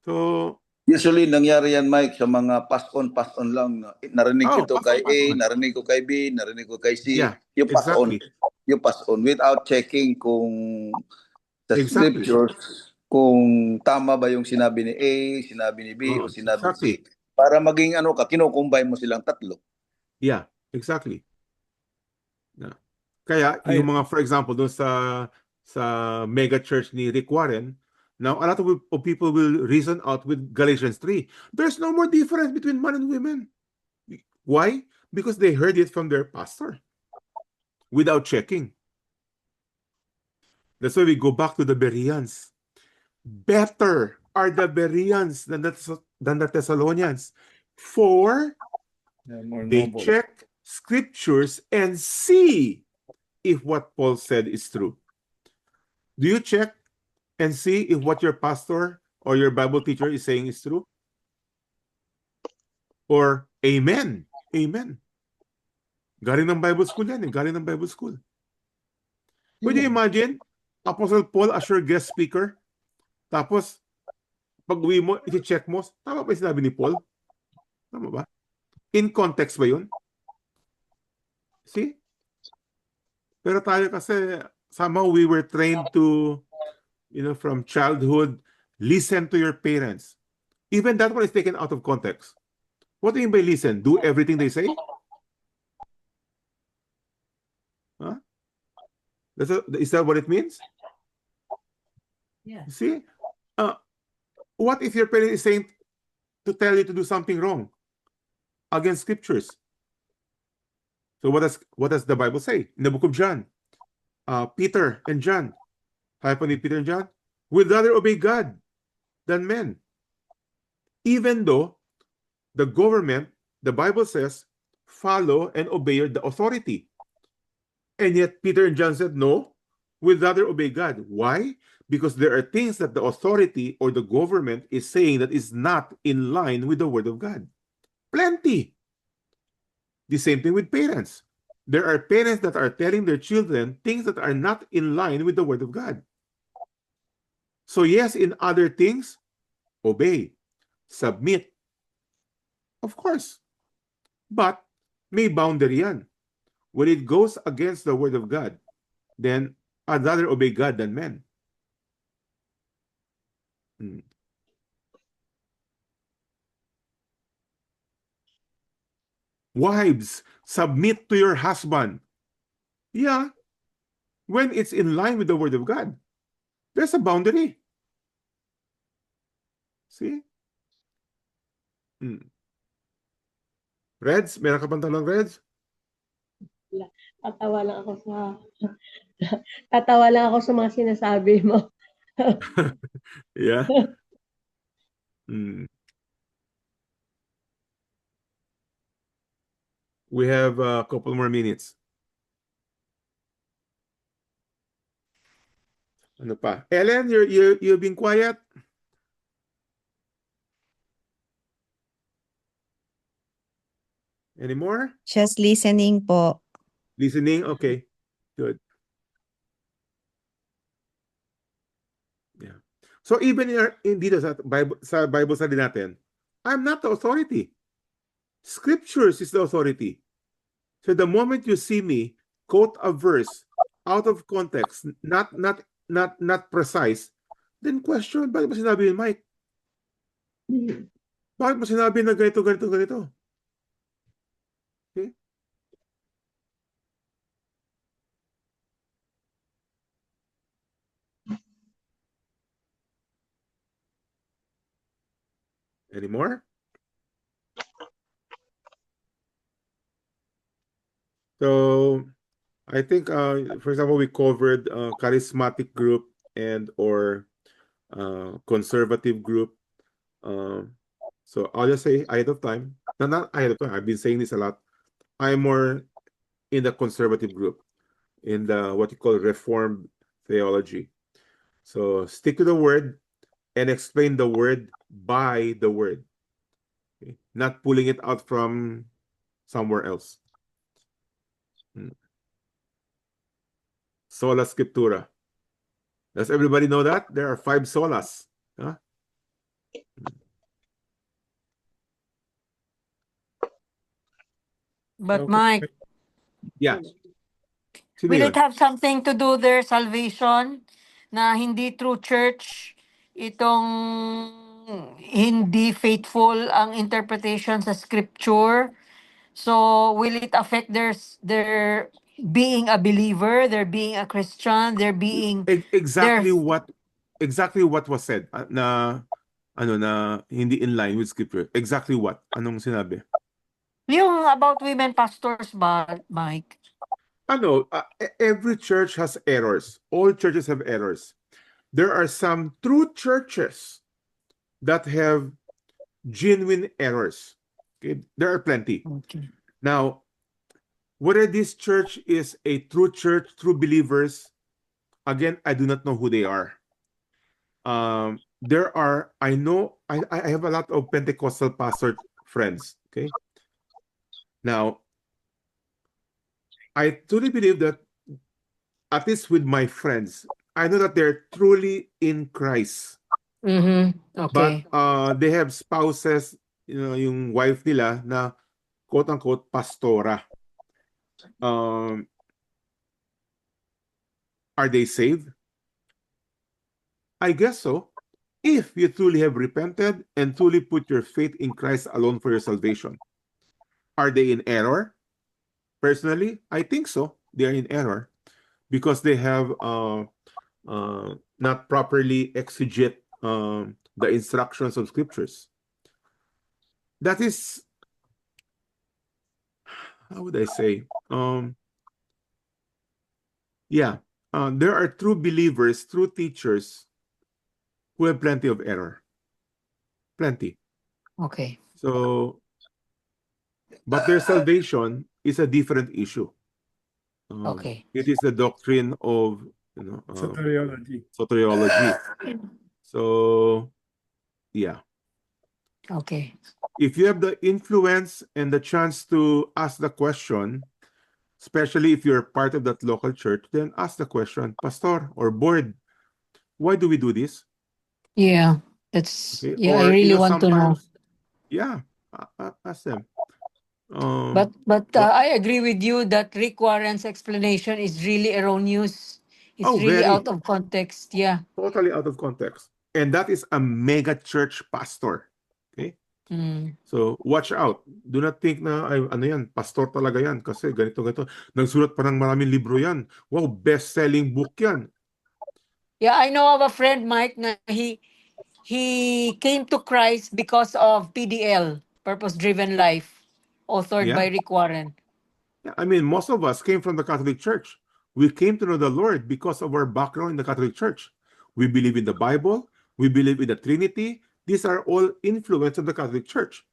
So, usually, nangyari yan, Mike, sa mga pass-on lang. Narinig ko ito kay A, narinig ko kay B, narinig ko kay C. Yeah, yung pass-on. exactly. Yung pass-on without checking kung sa Exactly. scriptures, kung tama ba yung sinabi ni A, sinabi ni B, o sinabi ni C. Exactly. Para maging kinukumbine mo silang tatlo. Yeah, exactly. Yeah. Kaya, yung mga, for example, doon sa mega church ni Rick Warren, now a lot of people will reason out with Galatians 3. There's no more difference between man and women. Why? Because they heard it from their pastor without checking. That's why we go back to the Bereans. Better are the Bereans than the Thessalonians, for they noble. check scriptures and see if what Paul said is true. Do you check and see if what your pastor or your Bible teacher is saying is true? Or amen? Amen. Galing ng Bible school yan. Galing ng Bible school. Could you imagine Apostle Paul as your guest speaker? Tapos, pag uwi mo, i-check mo, tama ba yung sinabi ni Paul? Tama ba? In context ba yun? See? Pero tayo kasi, somehow we were trained to, from childhood, listen to your parents. Even that one is taken out of context. What do you mean by listen? Do everything they say? Huh? Is that what it means? Yeah. See? What if your parent is saying to tell you to do something wrong against scriptures? So what does the Bible say? In the book of John, Peter and John, Peter and John, would rather obey God than men. Even though the government, the Bible says, follow and obey the authority. And yet Peter and John said, no, we'd rather obey God. Why? Because there are things that the authority or the government is saying that is not in line with the Word of God. Plenty. The same thing with parents. There are parents that are telling their children things that are not in line with the Word of God. So yes, in other things, obey, submit. Of course. But may boundary yan. When it goes against the Word of God, then I'd rather obey God than men. Wives, submit to your husband. Yeah, when it's in line with the Word of God. There's a boundary. See? Reds, meron ka bang tanong, Reds? Tatawa lang ako sa mga sinasabi mo. Yeah. We have a couple more minutes. Ano pa? Ellen, you've been quiet. Any more? Just listening po. Listening? Okay. Good. Yeah. So even dito sa Bible study natin, I'm not the authority. Scriptures is the authority. So the moment you see me quote a verse out of context, not precise, then question, bakit mo sinabi yun, Mike? Bakit mo sinabi na ganito, ganito, ganito? Okay? Any more? So, I think, for example, we covered charismatic group and or conservative group. So I'll just say ahead of time. Not ahead of time. I've been saying this a lot. I'm more in the conservative group, in the what you call Reformed theology. So stick to the word and explain the word by the word. Okay? Not pulling it out from somewhere else. Sola Scriptura. Does everybody know that? There are 5 solas. Huh? But Okay. Mike, Yeah. Sino will yun? it have something to do their salvation na hindi through church itong hindi faithful ang interpretation sa scripture? So will it affect their being a believer, their being a Christian, their being their Exactly what was said na hindi in line with scripture. Exactly what? Anong sinabi? yung about women pastors ba, Mike? Every church has errors. All churches have errors. There are some true churches that have genuine errors. Okay? There are plenty. Okay. Now, whether this church is a true church, true believers, again, I do not know who they are. I have a lot of Pentecostal pastor friends. Okay. Now, I truly believe that, at least with my friends, I know that they're truly in Christ. Okay. But they have spouses, yung wife nila na quote-unquote pastora. Are they saved? I guess so. If you truly have repented and truly put your faith in Christ alone for your salvation. Are they in error? Personally, I think so. They are in error because they have not properly exegete the instructions of scriptures. That is, how would I say? There are true believers, true teachers who have plenty of error. Plenty. Okay. So, but their salvation is a different issue. Okay. It is the doctrine of Soteriology. So, yeah. Okay. If you have the influence and the chance to ask the question, especially if you're part of that local church, then ask the question, Pastor or board, why do we do this? Yeah. That's Okay? yeah, I Or, really want to know. sometimes, yeah, ask them. But I agree with you that Rick Warren's explanation is really erroneous. It's really very. out of context. Yeah. Totally out of context. And that is a mega church pastor. Okay? So, watch out. Do not think na, ay, ano yan, pastor talaga yan. Kasi ganito. Nagsulat pa ng maraming libro yan. Wow, best-selling book yan. Yeah, I know of a friend, Mike, na he came to Christ because of PDL, Purpose Driven Life, authored by Rick Warren. Yeah, I mean, most of us came from the Catholic Church. We came to know the Lord because of our background in the Catholic Church. We believe in the Bible. We believe in the Trinity. These are all influence of the Catholic Church.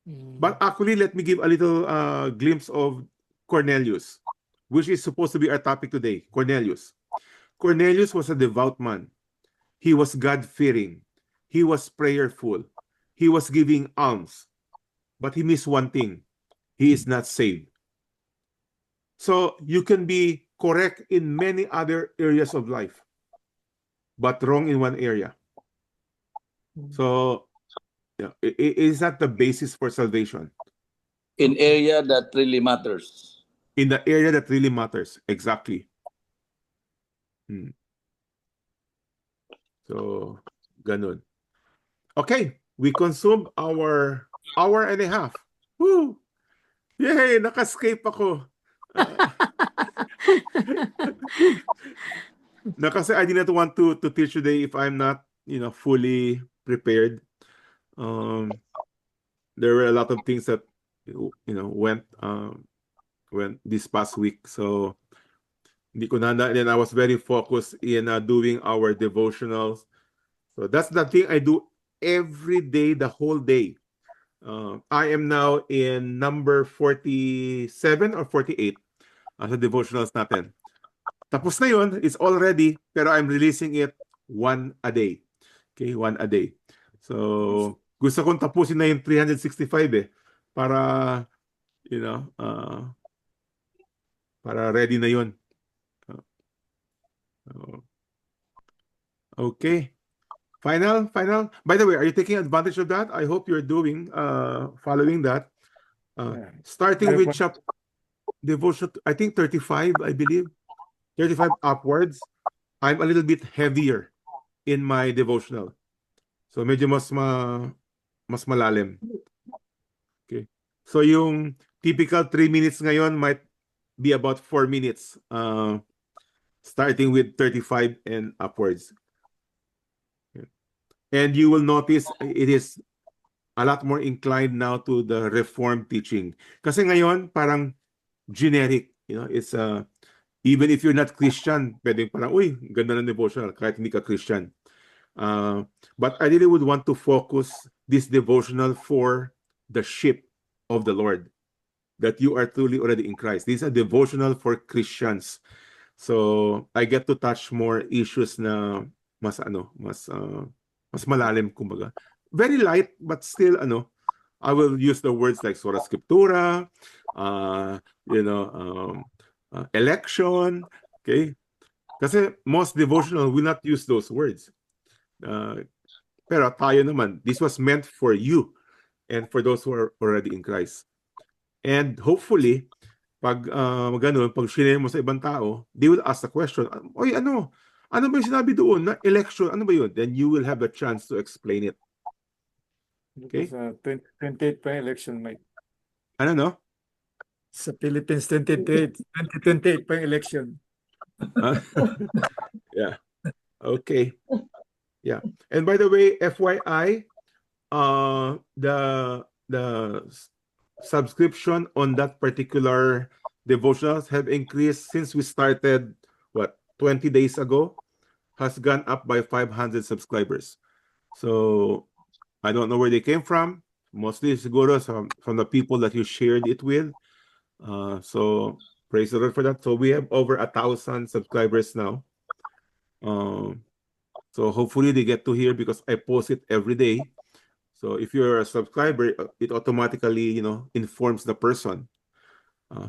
But actually, let me give a little glimpse of Cornelius, which is supposed to be our topic today. Cornelius. Cornelius was a devout man. He was God-fearing. He was prayerful. He was giving alms. But he missed one thing. He is not saved. So you can be correct in many other areas of life, but wrong in one area. So it is not the basis for salvation. In area that really matters. In the area that really matters. Exactly. So, ganun. Okay, we consumed our hour and a half. Woo! Yay! Nakascape ako. Kasi I didn't want to teach today if I'm not, fully prepared. There were a lot of things that, went this past week. So, hindi ko na, and then I was very focused in doing our devotionals. So that's the thing I do every day, the whole day. I am now in number 47 or 48 sa devotionals natin. Tapos na yun, it's all ready, pero I'm releasing it one a day. Okay, one a day. So, gusto kong tapusin na yung 365 para, para ready na yun. Okay. Final. By the way, are you taking advantage of that? I hope you're following that. Starting with chapter devotion, I think 35, I believe. 35 upwards, I'm a little bit heavier in my devotional. So medyo mas malalim. Okay. So yung typical 3 minutes ngayon might be about 4 minutes, starting with 35 and upwards. And you will notice it is a lot more inclined now to the Reformed teaching. Kasi ngayon, parang generic. It's even if you're not Christian, pwedeng parang, uy, ganda ng devotional, kahit hindi ka Christian. But I really would want to focus this devotional for the sheep of the Lord, that you are truly already in Christ. This is a devotional for Christians. So I get to touch more issues na mas malalim, kumbaga. Very light, but still, I will use the words like Sola Scriptura, election, okay? Kasi most devotional will not use those words. Pero tayo naman, this was meant for you and for those who are already in Christ. And hopefully, pag share mo sa ibang tao, they will ask the question, oy, ano ba yung sinabi doon na election? Ano ba yun? Then you will have a chance to explain it. Okay? 2028 pa election, Mike. Ano, no? Sa Philippines, 2028 pa election. Yeah. Okay. Yeah. And by the way, FYI, the subscription on that particular devotionals have increased since we started, 20 days ago, has gone up by 500 subscribers. So I don't know where they came from. Mostly siguro from the people that you shared it with. So praise the Lord for that. So we have over 1,000 subscribers now. So hopefully they get to hear because I post it every day. So if you're a subscriber, it automatically, informs the person.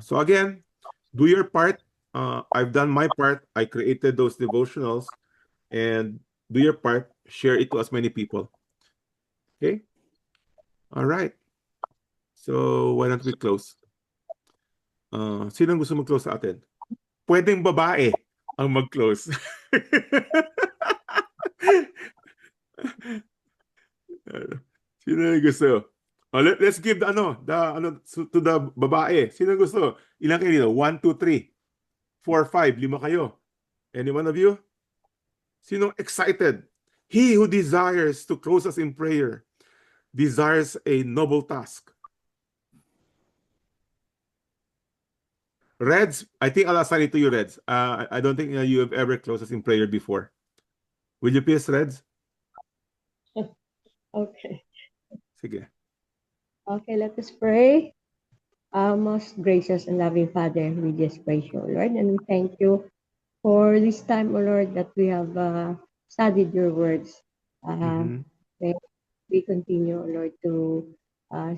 So again, do your part. I've done my part. I created those devotionals, and do your part. Share it to as many people. Okay. All right. So why don't we close? Sino gusto mag-close sa atin? Pwedeng babae ang mag-close. Sino gusto? Let's give to the babae. Sino gusto? Ilan kayo dito? 1, 2, 3, 4, 5. 5 kayo. Any one of you? Sino excited? He who desires to close us in prayer desires a noble task. Reds, I think I'll assign it to you, Reds. I don't think you have ever closed us in prayer before. Will you please, Reds? Okay. Sige. Okay, let us pray. Most gracious and loving Father, we just praise you, Lord, and we thank you for this time, O Lord, that we have studied your words. We continue, O Lord, to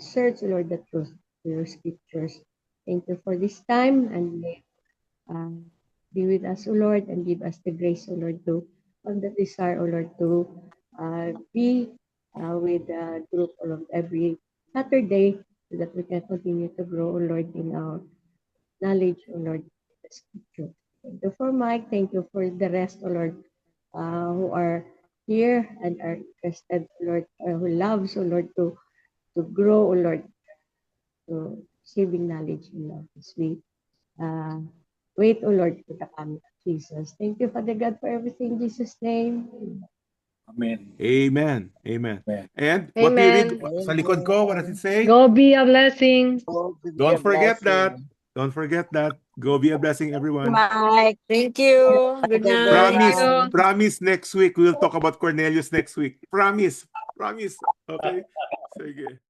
search, O Lord, the truth of your scriptures. Thank you for this time, and be with us, O Lord, and give us the grace, O Lord, to have the desire, O Lord, to be with a group, O Lord, every Saturday, so that we can continue to grow, O Lord, in our knowledge, O Lord, of the scripture. Thank you for Mike. Thank you for the rest, O Lord, who are here and are interested, Lord, who loves, oh Lord, to grow, oh Lord, to receiving knowledge and love as we wait, oh Lord, for the coming of Jesus. Thank you, Father God, for everything in Jesus' name. Amen. Amen. Amen. Amen. And what do you read Amen. sa likod ko? What does it say? Go be a blessing. Oh, be a Don't forget that. blessing. Don't forget that. Go be a blessing, everyone. Mike, Thank you. Good Father night. Promise. Veron. Promise next week. We'll talk about Cornelius next week. Promise. Promise. Okay? Sige.